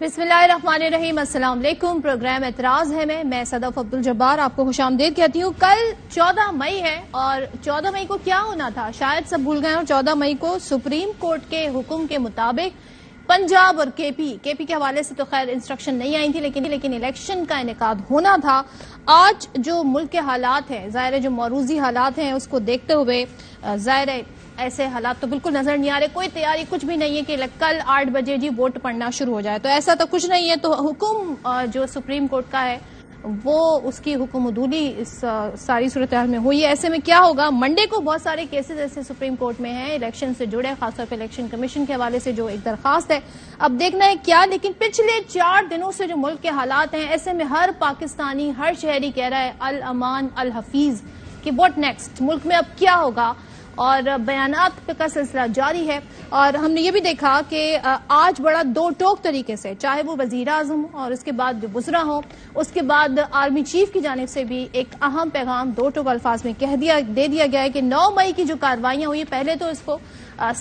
بسم اللہ الرحمن الرحیم، السلام علیکم۔ پروگرام اعتراض ہے میں صدف عبدالجبار آپ کو خوش آمدید کہتی ہوں۔ کل 14 مئی ہے اور 14 مئی کو کیا ہونا تھا شاید سب بھول گئے، اور 14 مئی کو سپریم کورٹ کے حکم کے مطابق پنجاب اور کے پی کے حوالے سے تو خیر انسٹرکشن نہیں آئی تھی، لیکن الیکشن کا انعقاد ہونا تھا۔ آج جو ملک کے حالات ہیں، ظاہر ہے جو موروثی حالات ہیں اس کو دیکھتے ہوئے ظاہر ہے ایسے حالات تو بالکل نظر نہیں آ رہے، کوئی تیاری کچھ بھی نہیں ہے کہ کل 8 بجے جی ووٹ پڑنا شروع ہو جائے، تو ایسا تو کچھ نہیں ہے۔ تو حکم جو سپریم کورٹ کا ہے وہ اس کی حکم عدولی اس ساری صورتحال میں ہوئی ہے۔ ایسے میں کیا ہوگا؟ منڈے کو بہت سارے کیسز ایسے سپریم کورٹ میں ہیں الیکشن سے جڑے، خاص طور پہ الیکشن کمیشن کے حوالے سے جو ایک درخواست ہے، اب دیکھنا ہے کیا۔ لیکن پچھلے 4 دنوں سے جو ملک کے حالات ہیں، ایسے میں ہر پاکستانی، ہر شہری کہہ رہا ہے الامان الحفیظ کہ واٹ نیکسٹ، ملک میں اب کیا ہوگا، اور بیانات کا سلسلہ جاری ہے۔ اور ہم نے یہ بھی دیکھا کہ آج بڑا دو ٹوک طریقے سے، چاہے وہ وزیر اعظم اور اس کے بعد جو وزراء ہوں، اس کے بعد آرمی چیف کی جانب سے بھی ایک اہم پیغام 2 ٹوک الفاظ میں دے دیا گیا ہے کہ 9 مئی کی جو کارروائیاں ہوئی، پہلے تو اس کو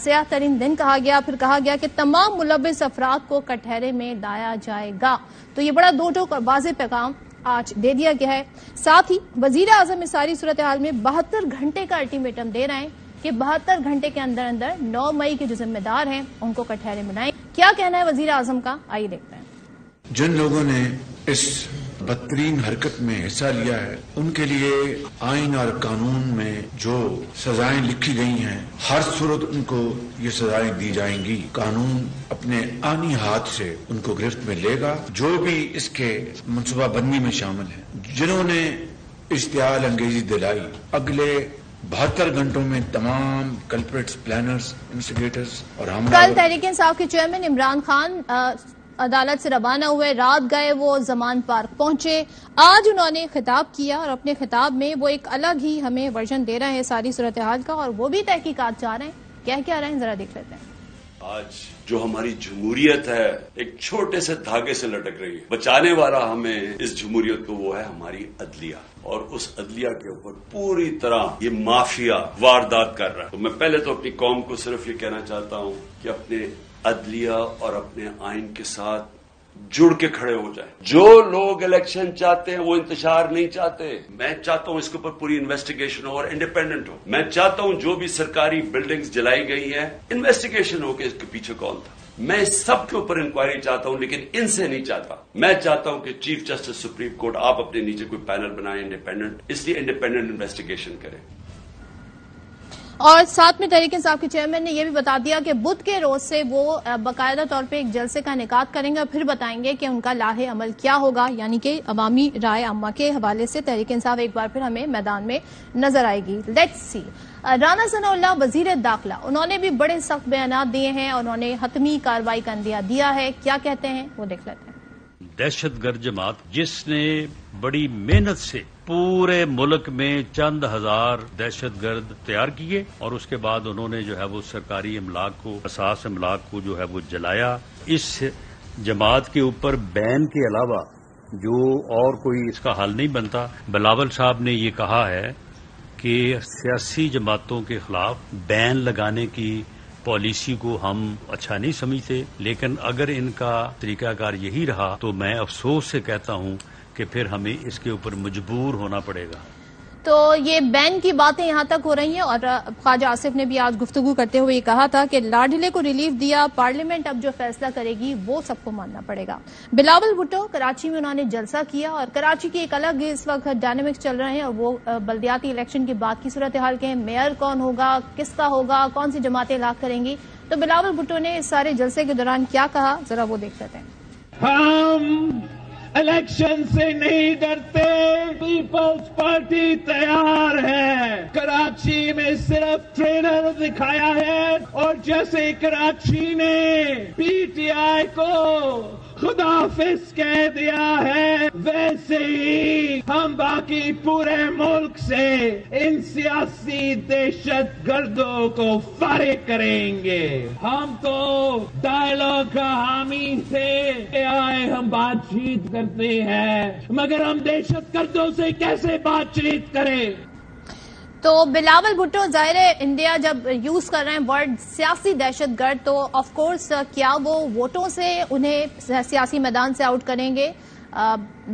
سیاہ ترین دن کہا گیا، پھر کہا گیا کہ تمام ملوث افراد کو کٹہرے میں لایا جائے گا۔ تو یہ بڑا 2 ٹوک اور واضح پیغام آج دے دیا گیا ہے۔ ساتھ ہی وزیر اعظم اس ساری صورتحال میں 72 گھنٹے کا الٹیمیٹم دے رہے ہیں کہ 72 گھنٹے کے اندر 9 مئی کے جو ذمہ دار ہیں ان کو کٹہرے میں لائیں۔ کیا کہنا ہے وزیر اعظم کا، آئیے دیکھتے ہیں۔ جن لوگوں نے اس بدترین حرکت میں حصہ لیا ہے ان کے لیے آئین اور قانون میں جو سزائیں لکھی گئی ہیں، ہر صورت ان کو یہ سزائیں دی جائیں گی۔ قانون اپنے آنی ہاتھ سے ان کو گرفت میں لے گا، جو بھی اس کے منصوبہ بندی میں شامل ہیں، جنہوں نے اشتعال انگیزی دلائی، اگلے 72 گھنٹوں میں تمام کلپریٹس، پلانرز، انسٹیگیٹرز اور کل تحریک انصاف کے چیئرمین عمران خان عدالت سے روانہ ہوئے، رات گئے وہ زمان پارک پہنچے، آج انہوں نے خطاب کیا اور اپنے خطاب میں وہ ایک الگ ہی ہمیں ورژن دے رہے ہیں ساری صورتحال کا، اور وہ بھی تحقیقات جا رہے ہیں۔ کیا رہے ہیں ذرا دیکھ لیتے ہیں۔ آج جو ہماری جمہوریت ہے ایک چھوٹے سے دھاگے سے لٹک رہی ہے، بچانے والا ہمیں اس جمہوریت کو وہ ہے ہماری عدلیہ، اور اس عدلیہ کے اوپر پوری طرح یہ مافیا واردات کر رہا ہے۔ تو میں پہلے تو اپنی قوم کو صرف یہ کہنا چاہتا ہوں کہ اپنے عدلیہ اور اپنے آئین کے ساتھ جڑ کے کھڑے ہو جائیں۔ جو لوگ الیکشن چاہتے ہیں وہ انتشار نہیں چاہتے۔ میں چاہتا ہوں اس کے اوپر پوری انویسٹیگیشن ہو اور انڈیپینڈنٹ ہو۔ میں چاہتا ہوں جو بھی سرکاری بلڈنگز جلائی گئی ہیں انویسٹیگیشن ہو کہ اس کے پیچھے کون تھا۔ میں سب کے اوپر انکوائری چاہتا ہوں، لیکن ان سے نہیں چاہتا۔ میں چاہتا ہوں کہ چیف جسٹس سپریم کورٹ آپ اپنے نیچے کوئی پینل بنائیں انڈیپینڈنٹ، اس لیے انڈیپینڈنٹ انویسٹیگیشن کریں۔ اور ساتھ میں تحریک انصاف کے چیئرمین نے یہ بھی بتا دیا کہ بدھ کے روز سے وہ باقاعدہ طور پہ ایک جلسے کا انعقاد کریں گے اور پھر بتائیں گے کہ ان کا لاہ عمل کیا ہوگا، یعنی کہ عوامی رائے عامہ کے حوالے سے تحریک انصاف ایک بار پھر ہمیں میدان میں نظر آئے گی۔ Let's see. رانا ثناء اللہ وزیر داخلہ، انہوں نے بھی بڑے سخت بیانات دیے ہیں اور انہوں نے حتمی کارروائی کا عندیہ دیا ہے۔ کیا کہتے ہیں وہ دیکھ لیتے ہیں۔ دہشت گرد جماعت جس نے بڑی محنت سے پورے ملک میں چند ہزار دہشت گرد تیار کیے اور اس کے بعد انہوں نے جو ہے وہ سرکاری املاک کو، اساس املاک کو جو ہے وہ جلایا، اس جماعت کے اوپر بین کے علاوہ جو اور کوئی اس کا حل نہیں بنتا۔ بلاول صاحب نے یہ کہا ہے کہ سیاسی جماعتوں کے خلاف بین لگانے کی پالیسی کو ہم اچھا نہیں سمجھتے، لیکن اگر ان کا طریقہ کار یہی رہا تو میں افسوس سے کہتا ہوں کہ پھر ہمیں اس کے اوپر مجبور ہونا پڑے گا۔ تو یہ بین کی باتیں یہاں تک ہو رہی ہیں، اور خواجہ آصف نے بھی آج گفتگو کرتے ہوئے یہ کہا تھا کہ لاڈلے کو ریلیف دیا، پارلیمنٹ اب جو فیصلہ کرے گی وہ سب کو ماننا پڑے گا۔ بلاول بھٹو کراچی میں انہوں نے جلسہ کیا، اور کراچی کی ایک الگ اس وقت ڈائنامکس چل رہے ہیں، اور وہ بلدیاتی الیکشن کے بعد کی صورتحال کے ہیں، میئر کون ہوگا، کس کا ہوگا، کون سی جماعتیں لاک کریں گی۔ تو بلاول بھٹو نے اس سارے جلسے کے دوران کیا کہا، ذرا وہ دیکھ لیتے ہیں۔ ہم الیکشن سے نہیں ڈرتے، پیپلز پارٹی تیار ہے۔ کراچی میں صرف ٹرینر دکھایا ہے، اور جیسے کراچی نے پی ٹی آئی کو خدا حافظ کہہ دیا ہے، ویسے ہی ہم باقی پورے ملک سے ان سیاسی دہشت گردوں کو فارغ کریں گے۔ ہم تو ڈائیلاگ کا حامی تھے، آئے ہم بات چیت کرتے ہیں، مگر ہم دہشت گردوں سے کیسے بات چیت کریں؟ تو بلاول بھٹو ظاہر ہے انڈیا جب یوز کر رہے ہیں ورڈ سیاسی دہشت گرد تو آف کورس کیا وہ ووٹوں سے انہیں سیاسی میدان سے آؤٹ کریں گے؟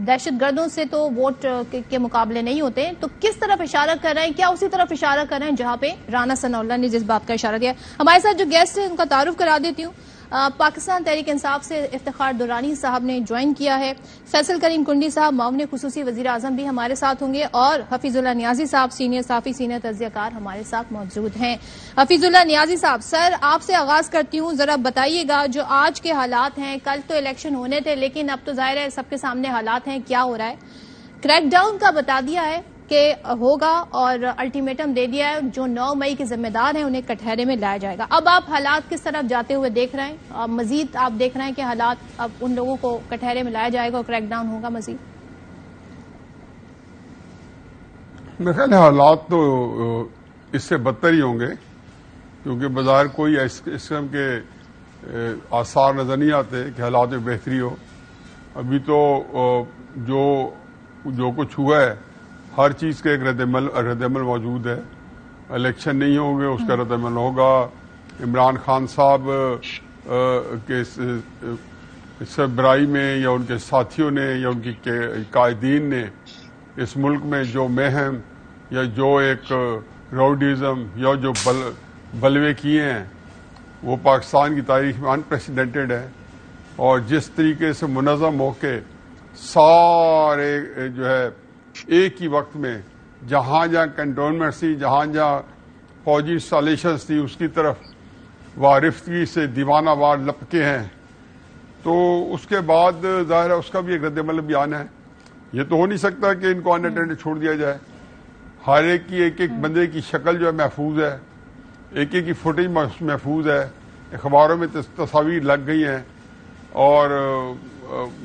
دہشت گردوں سے تو ووٹ کے مقابلے نہیں ہوتے، تو کس طرف اشارہ کر رہے ہیں؟ کیا اسی طرف اشارہ کر رہے ہیں جہاں پہ رانا ثناء اللہ نے جس بات کا اشارہ دیا؟ ہمارے ساتھ جو گیسٹ ہیں ان کا تعارف کرا دیتی ہوں۔ پاکستان تحریک انصاف سے افتخار درانی صاحب نے جوائن کیا ہے، فیصل کریم کنڈی صاحب معاون خصوصی وزیر اعظم بھی ہمارے ساتھ ہوں گے، اور حفیظ اللہ نیازی صاحب سینئر صحافی سینئر تجزیہ کار ہمارے ساتھ موجود ہیں۔ حفیظ اللہ نیازی صاحب، سر آپ سے آغاز کرتی ہوں، ذرا بتائیے گا جو آج کے حالات ہیں، کل تو الیکشن ہونے تھے لیکن اب تو ظاہر ہے سب کے سامنے حالات ہیں، کیا ہو رہا ہے؟ کریک ڈاؤن کا بتا دیا ہے کہ ہوگا اور الٹیمیٹم دے دیا ہے، جو 9 مئی کے ذمہ دار ہیں انہیں کٹہرے میں لایا جائے گا۔ اب آپ حالات کس طرف جاتے ہوئے دیکھ رہے ہیں؟ مزید آپ دیکھ رہے ہیں کہ حالات اب ان لوگوں کو کٹہرے میں لایا جائے گا اور کریک ڈاؤن ہوگا مزید؟ میرے خیال ہے حالات تو اس سے بدتر ہی ہوں گے، کیونکہ بظاہر کوئی اس قسم کے آثار نظر نہیں آتے کہ حالات میں بہتری ہو۔ ابھی تو جو کچھ ہوا ہے ہر چیز کا ایک رد عمل موجود ہے۔ الیکشن نہیں ہوں گے، اس کا رد عمل ہوگا۔ عمران خان صاحب کے سربراہی میں یا ان کے ساتھیوں نے یا ان کی قائدین نے اس ملک میں جو مہم یا جو ایک راؤڈیزم یا جو بلوے کیے ہیں وہ پاکستان کی تاریخ میں انپریسیڈنٹڈ ہے، اور جس طریقے سے منظم ہو کے سارے جو ہے ایک ہی وقت میں جہاں جہاں کنٹونمنٹس تھی، جہاں جہاں فوجی انسٹالیشنز تھی، اس کی طرف وارفتگی سے دیوانہ وار لپکے ہیں، تو اس کے بعد ظاہر ہے اس کا بھی ایک رد عمل بھی آنا ہے۔ یہ تو ہو نہیں سکتا کہ ان کو اناٹینڈڈ چھوڑ دیا جائے۔ ہر ایک کی ایک بندے کی شکل جو ہے محفوظ ہے، ایک کی فوٹیج محفوظ ہے، اخباروں میں تصاویر لگ گئی ہیں، اور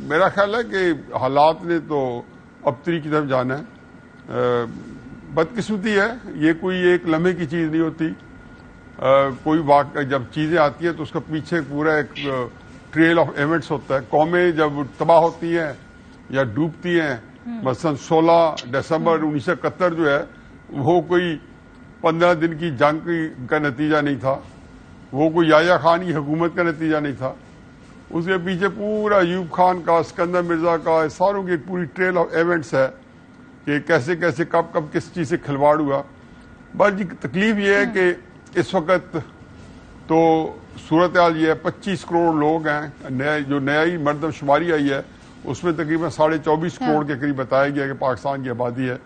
میرا خیال ہے کہ حالات نے تو ابتری کی طرف جانا ہے۔ بدقسمتی ہے، یہ کوئی ایک لمحے کی چیز نہیں ہوتی۔ کوئی واقعہ جب چیزیں آتی ہیں تو اس کا پیچھے پورا ایک ٹریل آف ایونٹس ہوتا ہے۔ قومیں جب تباہ ہوتی ہیں یا ڈوبتی ہیں، مثلا 16 دسمبر 1971 جو ہے وہ کوئی 15 دن کی جنگ کا نتیجہ نہیں تھا، وہ کوئی یحییٰ خان کی حکومت کا نتیجہ نہیں تھا۔ اس کے پیچھے پورا ایوب خان کا، اسکندر مرزا کا، ساروں کی ایک پوری ٹریل آف ایونٹس ہے کہ کیسے کیسے کب کس چیز سے کھلواڑ ہوا۔ بس جی تکلیف یہ ہے کہ اس وقت تو صورتحال یہ ہے 25 کروڑ لوگ ہیں، جو نئی مردم شماری آئی ہے اس میں تقریباً 24.5 کروڑ کے قریب بتایا گیا کہ پاکستان کی آبادی ہے۔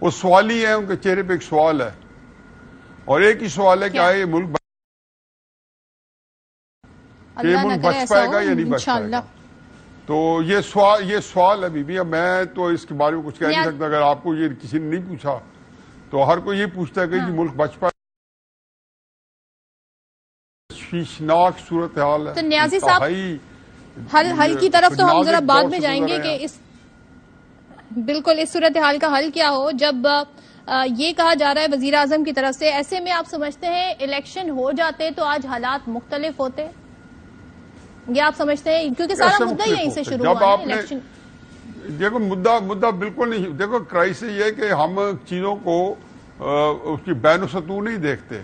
وہ سوال ہی ہے، ان کے چہرے پہ ایک سوال ہے، اور ایک ہی سوال ہے کہ آئے یہ ملک بچ پائے گا یا نہیں بچ پائے گا۔ تو یہ سوال ہے بی بی، اب میں تو اس کے بارے میں کچھ کہہ نہیں سکتا۔ اگر آپ کو یہ کسی نے نہیں پوچھا تو ہر کوئی یہ پوچھتا ہے کہ یہ ملک بچ پائے۔ شیشناک صورتحال ہے۔ تو نیازی صاحب حل کی طرف تو ہم ذرا بعد میں جائیں گے کہ بالکل اس صورتحال کا حل کیا ہو۔ جب یہ کہا جا رہا ہے وزیر اعظم کی طرف سے، ایسے میں آپ سمجھتے ہیں الیکشن ہو جاتے تو آج حالات مختلف ہوتے؟ یہ آپ سمجھتے ہیں؟ کیونکہ سارا مدعا ہی یہیں سے شروع ہوا ہے الیکشن۔ دیکھو مدعا بالکل نہیں، دیکھو کرائسس یہ ہے کہ ہم چیزوں کو اس کی بین السطور نہیں دیکھتے،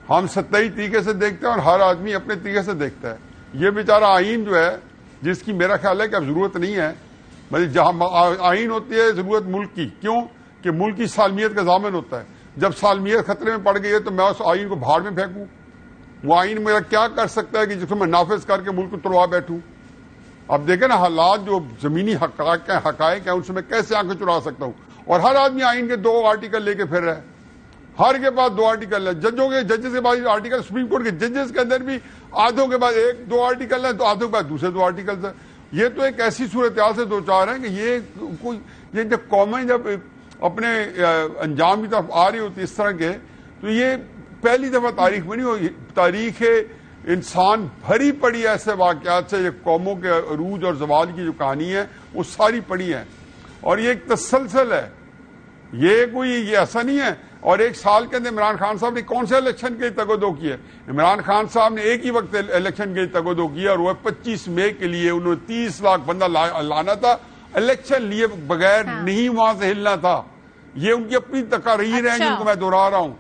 ہم سطحی طریقے سے دیکھتے ہیں اور ہر آدمی اپنے طریقے سے دیکھتا ہے۔ یہ بیچارہ آئین جو ہے جس کی میرا خیال ہے کہ اب ضرورت نہیں ہے، مطلب جہاں آئین ہوتی ہے ضرورت ملک کی، کیوں کہ ملک کی سالمیت کا ضامن ہوتا ہے۔ جب سالمیت خطرے میں پڑ گئی ہے تو میں اس آئین کو بھاڑ میں پھینکوں؟ وہ آئین میرا کیا کر سکتا ہے کہ جس کو میں نافذ کر کے ملک کو توڑوا بیٹھوں؟ اب دیکھیں نا حالات جو زمینی حقائق ہیں ان سے میں کیسے آنکھیں چرا سکتا ہوں؟ اور ہر آدمی آئین کے 2 آرٹیکل لے کے پھر رہا ہے، ہر کے پاس 2 آرٹیکل ہے۔ ججز کے بعد آرٹیکل، سپریم کورٹ کے ججز کے اندر بھی آدھوں کے بعد 1-2 آرٹیکل ہیں، تو آدھوں کے بعد دوسرے 2 آرٹیکل ہیں۔ یہ تو ایک ایسی صورتحال سے دوچار ہیں کہ یہ جب قومیں جب اپنے انجام کی طرف آ رہی ہوتی اس طرح کے، تو یہ پہلی دفعہ تاریخ میں نہیں ہوئی، تاریخ انسان بھری پڑی ایسے واقعات سے۔ یہ قوموں کے عروج اور زوال کی جو کہانی ہے وہ ساری پڑی ہے، اور یہ ایک تسلسل ہے، یہ ایسا نہیں ہے۔ اور 1 سال کے اندر عمران خان صاحب نے کون سے الیکشن کے لیے تگودو کی ہے؟ عمران خان صاحب نے ایک ہی وقت الیکشن کے لیے تگودو کیا، اور وہ 25 مئی کے لیے انہوں نے 30 لاکھ بندہ لانا تھا، الیکشن لیے بغیر نہیں وہاں سے ہلنا تھا۔ یہ ان کی اپنی تقاریر ہیں جن کو میں دہرا رہا ہوں.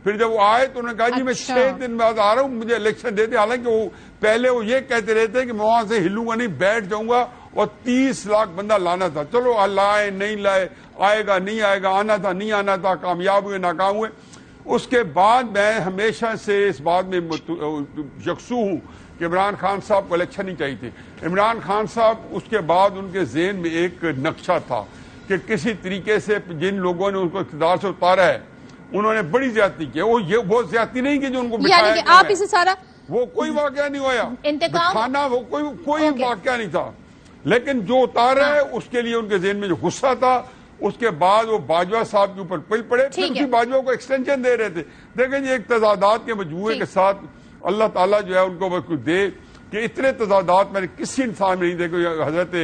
پھر جب وہ آئے تو انہوں نے کہا جی میں 6 دن بعد آ رہا ہوں, مجھے الیکشن دیتے. حالانکہ وہ پہلے وہ یہ کہتے رہتے ہیں کہ میں وہاں سے ہلوں گا نہیں, بیٹھ جاؤں گا, اور 30 لاکھ بندہ لانا تھا. چلو لائے نہیں لائے, آئے گا نہیں آئے گا, آنا تھا نہیں آنا تھا, کامیاب ہوئے ناکام ہوئے. اس کے بعد میں ہمیشہ سے اس بات میں یکسو ہوں کہ عمران خان صاحب کو الیکشن نہیں چاہیے تھے. عمران خان صاحب اس کے بعد ان کے ذہن میں ایک نقشہ تھا کہ کسی طریقے سے جن لوگوں نے ان کو اقتدار سے اتارا ہے انہوں نے بڑی زیادتی کی. وہ زیادتی نہیں کی جو ان کو بٹھایا, یعنی کہ آپ اسے سارا وہ کوئی واقعہ نہیں ہوا انتقام بٹھانا, وہ کوئی واقعہ نہیں تھا. لیکن جو اتارا ہے اس کے لیے ان کے ذہن میں جو غصہ تھا, اس کے بعد وہ باجوہ صاحب کے اوپر پل پڑے, پھر اسی باجوہ کو ایکسٹینشن دے رہے تھے. دیکھیں جی ایک تضادات کے مجموعے کے ساتھ اللہ تعالیٰ جو ہے ان کو وہ دے کہ اتنے تضادات میں نے کسی انسان میں نہیں دیکھے حضرت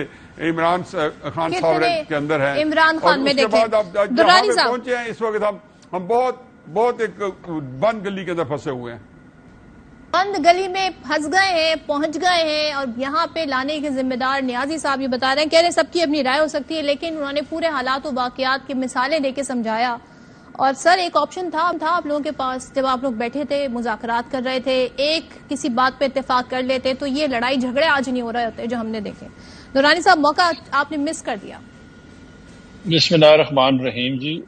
عمران خان صاحب کے اندر ہیں. عمران خان میں دیکھیں, اس کے بعد اب جہاں پہ پہنچے ہیں اس وقت ہم بہت ایک بند گلی کے اندر پھنسے ہوئے ہیں. بند گلی میں پھنس گئے ہیں, پہنچ گئے ہیں, اور یہاں پہ لانے کے ذمہ دار نیازی صاحب یہ بتا رہے ہیں, کہہ رہے سب کی اپنی رائے ہو سکتی ہے, لیکن انہوں نے پورے حالات و واقعات کی مثالیں دے کے سمجھایا. اور سر ایک آپشن تھا آپ لوگوں کے پاس جب آپ لوگ بیٹھے تھے مذاکرات کر رہے تھے, ایک کسی بات پہ اتفاق کر لیتے تو یہ لڑائی جھگڑے آج نہیں ہو رہے ہوتے جو ہم نے دیکھے. نورانی صاحب موقع آپ نے مس کر دیا. بسم اللہ الرحمن الرحیم. جی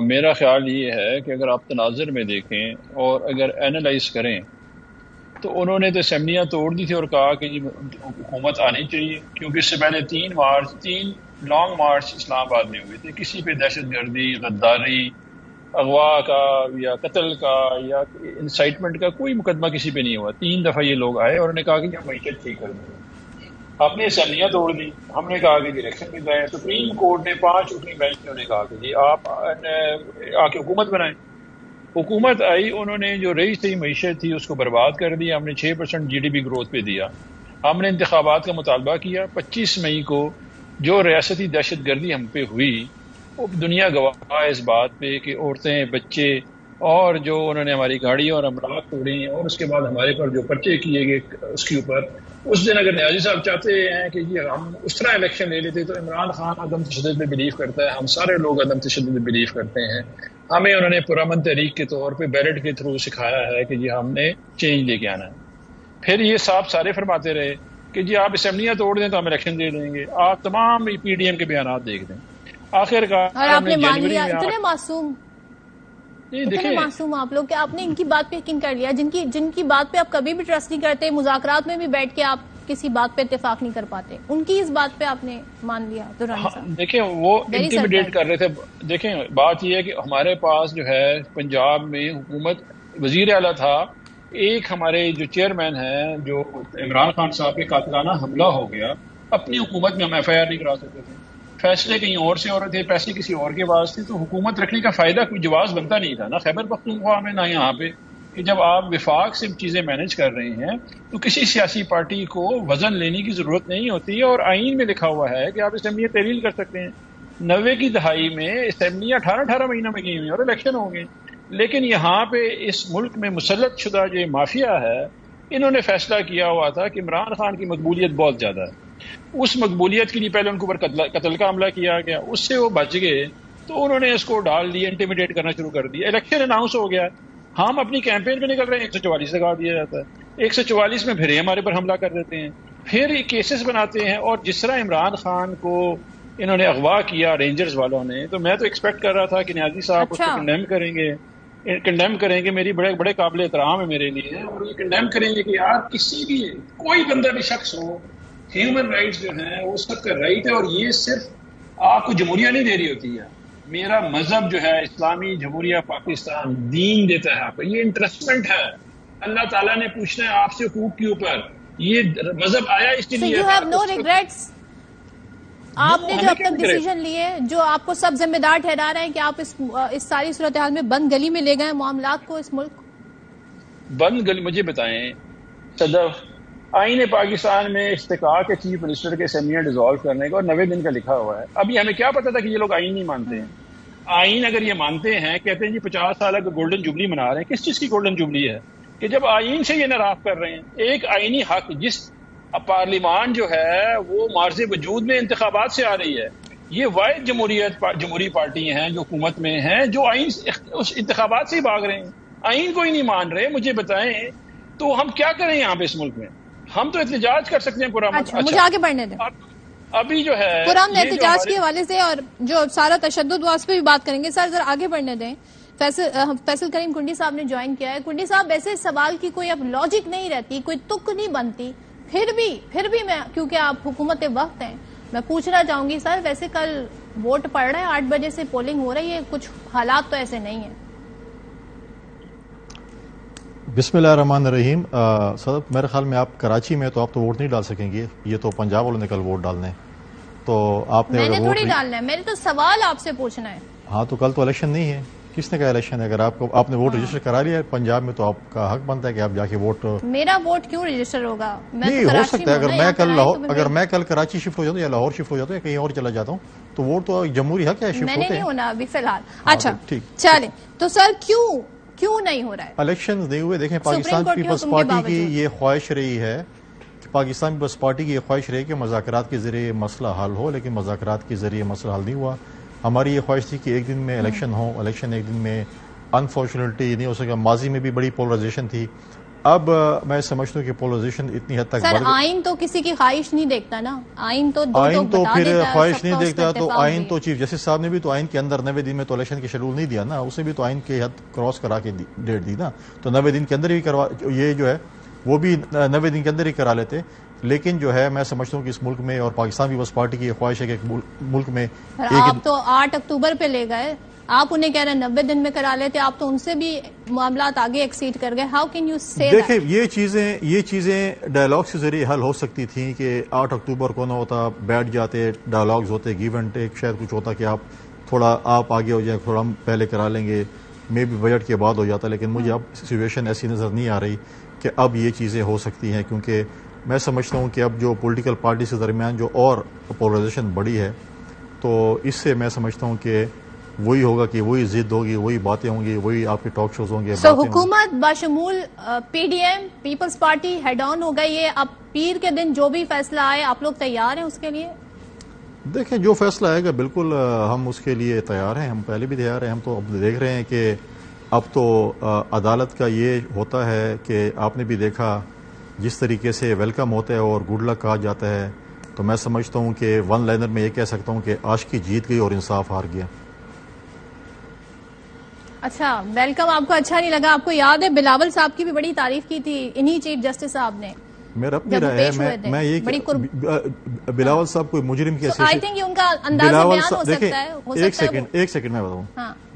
میرا خیال یہ ہے کہ اگر آپ تناظر میں دیکھیں اور اگر اینالائز کریں تو انہوں نے تو اسمبلیاں توڑ دی تھی اور کہا کہ جی حکومت آنی چاہیے, کیونکہ اس سے پہلے 3 لانگ مارچ اسلام آباد میں ہوئے تھے. کسی پہ دہشت گردی, غداری, اغوا کا یا قتل کا یا انسائٹمنٹ کا کوئی مقدمہ کسی پہ نہیں ہوا. 3 دفعہ یہ لوگ آئے اور انہوں نے کہا کہ ہم معیشت ٹھیک کر دیں. آپ نے اسمبلیاں توڑ دی, ہم نے کہا کہ جی الیکشن میں گئے. سپریم کورٹ نے 5 رکنی بینچ نے کہا کہ جی آپ آ کے حکومت بنائیں. حکومت آئی, انہوں نے جو رہی تھی معیشت تھی اس کو برباد کر دیا. ہم نے 6% GDP گروتھ پہ دیا. ہم نے انتخابات کا مطالبہ کیا. 25 مئی کو جو ریاستی دہشت گردی ہم پہ ہوئی, وہ دنیا گواہ ہے اس بات پہ کہ عورتیں, بچے, اور جو انہوں نے ہماری گاڑی اور املاک توڑی, اور اس کے بعد ہمارے پر جو پرچے کیے گئے اس کے اوپر. اس دن اگر نیازی صاحب چاہتے ہیں کہ جی ہم اس طرح الیکشن لے لیتے, تو عمران خان عدم تشدد میں بلیو کرتا ہے, ہم سارے لوگ عدم تشدد میں بلیو کرتے ہیں. ہمیں انہوں نے پرامن تحریک کے طور پہ بیلٹ کے تھرو سکھایا ہے کہ جی ہم نے چینج لے کے آنا ہے. پھر یہ صاحب سارے فرماتے رہے کہ جی آپ اسمبلیاں توڑ دیں تو ہم الیکشن دے دیں گے. آپ تمام PDM کے بیانات دیکھ دیں. آخرکار آپ نے مان لیا. اتنے معصوم آپ لوگ کہ آپ نے ان کی بات پہ یقین کر لیا, جن کی بات پہ آپ کبھی بھی ٹرسٹ نہیں کرتے, مذاکرات میں بھی بیٹھ کے آپ کسی بات پہ اتفاق نہیں کر پاتے, ان کی اس بات پہ آپ نے مان لیا. دیکھیں وہ انٹیمیڈیٹ کر رہے تھے. دیکھیں بات یہ ہے کہ ہمارے پاس جو ہے پنجاب میں حکومت وزیر اعلیٰ تھا, ایک ہمارے جو چیئرمین ہیں جو عمران خان صاحب پہ قاتلانہ حملہ ہو گیا, اپنی حکومت میں ہم FIR نہیں کرا سکتے تھے. فیصلے کہیں اور سے ہو رہے تھے, پیسے کسی اور کے پاس تھے, تو حکومت رکھنے کا فائدہ کوئی جواز بنتا نہیں تھا, نہ خیبر پختونخوا میں نہ یہاں پہ. کہ جب آپ وفاق سے چیزیں مینج کر رہے ہیں تو کسی سیاسی پارٹی کو وزن لینے کی ضرورت نہیں ہوتی ہے. اور آئین میں لکھا ہوا ہے کہ آپ اسمبلیاں تحلیل کر سکتے ہیں. 90 کی دہائی میں اسمبلیاں 18 مہینوں میں گئی ہوئی اور الیکشن ہوں گے. لیکن یہاں پہ اس ملک میں مسلط شدہ جو مافیا ہے, انہوں نے فیصلہ کیا ہوا تھا کہ عمران خان کی مقبولیت بہت زیادہ ہے. اس مقبولیت کے لیے پہلے ان کے اوپر قتل کا حملہ کیا گیا, اس سے وہ بچ گئے, تو انہوں نے اس کو ڈال دیا, انٹیمیڈیٹ کرنا شروع کر دیا. الیکشن اناؤنس ہو گیا, ہم اپنی کیمپین پہ نکل رہے ہیں, 144 لگا دیا جاتا ہے. 144 میں پھر ہمارے پر حملہ کر دیتے ہیں, پھر یہ کیسز بناتے ہیں. اور جس طرح عمران خان کو انہوں نے اغوا کیا رینجرز والوں نے, تو میں تو ایکسپیکٹ کر رہا تھا کہ نیازی صاحب اس کو کنڈیم کریں گے. میری بڑے قابل احترام ہے میرے لیے, اور یہ کنڈیم کریں گے کہ یار کسی بھی کوئی بندہ بھی شخص ہو, ہیومن رائٹس جو ہیں وہ سب کا رائٹ ہے, اور یہ صرف آپ کو جمہوریہ نہیں دے رہی ہوتی ہے. میرا مذہب جو ہے اسلامی جمہوریہ پاکستان دین دیتا ہے آپ کو, یہ انٹرسٹمنٹ ہے. اللہ تعالیٰ نے پوچھنا ہے آپ سے حقوق کے اوپر, یہ مذہب آیا اس کے لیے. آپ نے جو اب تک ڈیسیژن لیے, جو آپ کو سب ذمہ دار ٹھہرا رہے ہیں کہ آپ اس ساری صورتحال میں بند گلی میں لے گئے معاملات کو, اس ملک بند گلی. مجھے بتائیں صدف, آئین پاکستان میں استحقاق کے چیف منسٹر کے اسمبلیاں ڈیزالو کرنے کا اور 90 دن کا لکھا ہوا ہے. ابھی ہمیں کیا پتا تھا کہ یہ لوگ آئین نہیں مانتے ہیں. آئین اگر یہ مانتے ہیں, کہتے ہیں جی 50 سال کا گولڈن جوبلی منا رہے ہیں. کس چیز کی گولڈن جوبلی ہے کہ جب آئین سے یہ ناراض کر رہے ہیں. ایک آئینی حق, جس پارلیمان جو ہے وہ مارز وجود میں انتخابات سے آ رہی ہے, یہ واحد جمہوری پارٹی ہیں جو حکومت میں ہیں جو آئین اس انتخابات سے ہی بھاگ رہے ہیں، آئین کو ہی نہیں مان رہے. مجھے بتائیں تو ہم کیا کریں یہاں پہ اس ملک میں؟ ہم تو احتجاج کر سکتے ہیں پرامن. مجھے آگے بڑھنے دیں. ابھی جو ہے پرامن احتجاج کے حوالے سے اور جو سارا تشدد ہوا اس پہ بھی بات کریں گے. سر ذرا آگے بڑھنے دیں. فیصل کریم کنڈی صاحب نے جوائن کیا ہے. کنڈی صاحب، ایسے سوال کی کوئی اب لاجک نہیں رہتی، کوئی تک نہیں بنتی، پھر بھی میں کیونکہ آپ حکومت وقت ہیں میں پوچھنا چاہوں گی سر، ویسے کل ووٹ پڑ رہا ہے، 8 بجے سے پولنگ ہو رہی ہے، کچھ حالات تو ایسے نہیں ہیں. بسم اللہ الرحمن الرحیم. صدر میرے خیال میں آپ کراچی میں تو آپ تو ووٹ نہیں ڈال سکیں گے، یہ تو پنجاب والوں نے کل ووٹ ڈالنے، تو آپ نے میں نے تھوڑی ڈالنا ہے، میرے تو سوال آپ سے پوچھنا ہے. ہاں تو کل تو الیکشن نہیں ہے. کس نے کہا الیکشن ہے؟ اگر آپ نے ووٹ رجسٹر کرا لیا پنجاب میں تو آپ کا حق بنتا ہے کہ آپ جا کے ووٹ. میرا ووٹ کیوں رجسٹر ہوگا؟ نہیں ہو سکتا ہے اگر میں کل کراچی شفٹ ہو جاتا ہوں یا لاہور شفٹ ہو جاتا ہوں یا کہیں اور چلا جاتا ہوں تو ووٹ تو جمہوری حق ہے شفٹ ہوتے ہیں. میں نے نہیں ہونا ابھی فی الحال. اچھا چلیں، تو سر کیوں نہیں ہو رہا ہے؟ الیکشن نہیں ہوئے. دیکھیں پاکستان پیپلز پارٹی کی یہ خواہش رہی ہے کہ پاکستان پیپلز پارٹی کی یہ خواہش رہی کہ مذاکرات کے ذریعے مسئلہ حل ہو، لیکن مذاکرات کے ذریعے مسئلہ حل نہیں ہوا. ہماری یہ خواہش تھی کہ ایک دن میں الیکشن ہو، الیکشن ایک دن میں انفارچونیٹلی نہیں ہو سکا. ماضی میں بھی بڑی پولرائزیشن تھی. اب میں سمجھتا ہوں کہ پولرائزیشن اتنی حد تک سر آئین تو کسی کی خواہش نہیں دیکھتا نا، آئین تو پھر خواہش نہیں دیکھتا. تو آئین تو چیف جسٹس صاحب نے بھی تو آئین کے اندر 90 دن میں تو الیکشن کے شیڈول نہیں دیا نا، اسے بھی تو آئین کے حد کراس کرا کے ڈیٹ دی نا. تو 90 دن کے اندر ہی یہ جو ہے وہ بھی 90 دن کے اندر ہی کرا لیتے. لیکن جو ہے میں سمجھتا ہوں کہ اس ملک میں اور پاکستان پیپلز پارٹی کی یہ خواہش ہے کہ ملک میں آپ تو 8 اکتوبر پہ لے گئے، آپ انہیں کہہ رہے ہیں 90 دن میں کرا لیتے، آپ تو ان سے بھی معاملات آگے ایکسیڈ کر گئے. ہاؤ کین یو سے دیکھیں یہ چیزیں ڈائلاگ کے ذریعے حل ہو سکتی تھیں کہ 8 اکتوبر کو نہ ہوتا، بیٹھ جاتے، ڈائلاگز ہوتے، گیو اینڈ ٹیک، شاید کچھ ہوتا کہ آپ آگے ہو جائیں، تھوڑا ہم پہلے کرا لیں گے، میں بھی بجٹ کے بعد ہو جاتا. لیکن مجھے اب سچویشن ایسی نظر نہیں آ رہی کہ اب یہ چیزیں ہو سکتی ہیں، کیونکہ میں سمجھتا ہوں کہ اب جو پولیٹیکل پارٹیز کے درمیان جو اور پولرائزیشن بڑی ہے تو اس سے میں سمجھتا ہوں کہ وہی ہوگا کہ وہی ضد ہوگی، وہی باتیں ہوں گی، وہی آپ کے ٹاک شوز ہوں گے. حکومت بشمول P D M Peoples Party head on ہو گئی ہے. اب پیر کے دن جو بھی فیصلہ آئے آپ لوگ تیار ہیں اس کے لیے؟ دیکھیں جو فیصلہ آئے گا بالکل ہم اس کے لیے تیار ہیں، ہم پہلے بھی تیار ہیں. ہم تو اب دیکھ رہے ہیں کہ اب تو عدالت کا یہ ہوتا ہے کہ آپ نے بھی دیکھا جس طریقے سے ویلکم ہوتا ہے اور گڈ لک کہا جاتا ہے. تو میں سمجھتا ہوں کہ ون لائنر میں یہ کہہ سکتا ہوں کہ عاشقی جیت گئی اور انصاف ہار گیا. اچھا ویلکم آپ کو اچھا نہیں لگا؟ آپ کو یاد ہے بلاول صاحب کی بھی بڑی تعریف کی تھی انہی چیف جسٹس صاحب نے. میرا اپنی رائے ہے، میں یہ بلاول صاحب کوئی مجرم کی حیثیت سے، ایک سیکنڈ میں بتاؤں،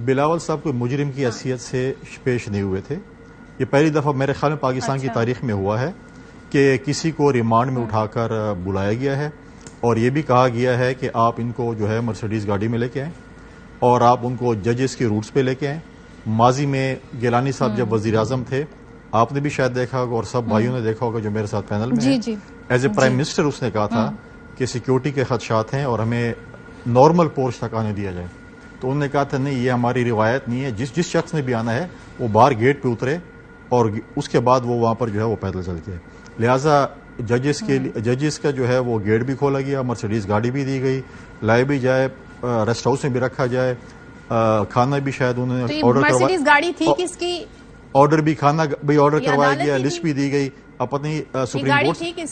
بلاول صاحب کوئی مجرم کی حیثیت سے پیش نہیں ہوئے تھے. یہ پہلی دفعہ میرے خیال میں پاکستان کی تاریخ میں ہوا ہے کہ کسی کو ریمانڈ میں اٹھا کر بلایا گیا ہے اور یہ بھی کہا گیا ہے کہ آپ ان کو جو ہے مرسیڈیز گاڑی میں لے کے آئیں اور آپ ان کو ججز کے روٹس پہ لے کے آئیں. ماضی میں گیلانی صاحب جب وزیر اعظم تھے، آپ نے بھی شاید دیکھا ہوگا اور سب بھائیوں نے دیکھا ہوگا جو میرے ساتھ پینل میں ایز اے پرائم منسٹر اس نے کہا تھا کہ سیکیورٹی کے خدشات ہیں اور ہمیں نارمل پورش تک آنے دیا جائے. تو انہوں نے کہا تھا نہیں یہ ہماری روایت نہیں ہے، جس شخص نے بھی آنا ہے وہ باہر گیٹ پہ اترے اور اس کے بعد وہ وہاں پر جو ہے وہ پیدل چل کے. لہٰذا ججز کا جو ہے وہ گیٹ بھی کھولا گیا، مرسیڈیز گاڑی بھی دی گئی، لائے بھی جائے، ریسٹ ہاؤس میں بھی رکھا جائے، کھانا بھی شاید انہوں نے آرڈر بھی کھانا بھی آرڈر کروایا گیا، لسٹ بھی دی گئی. اب پتہ نہیں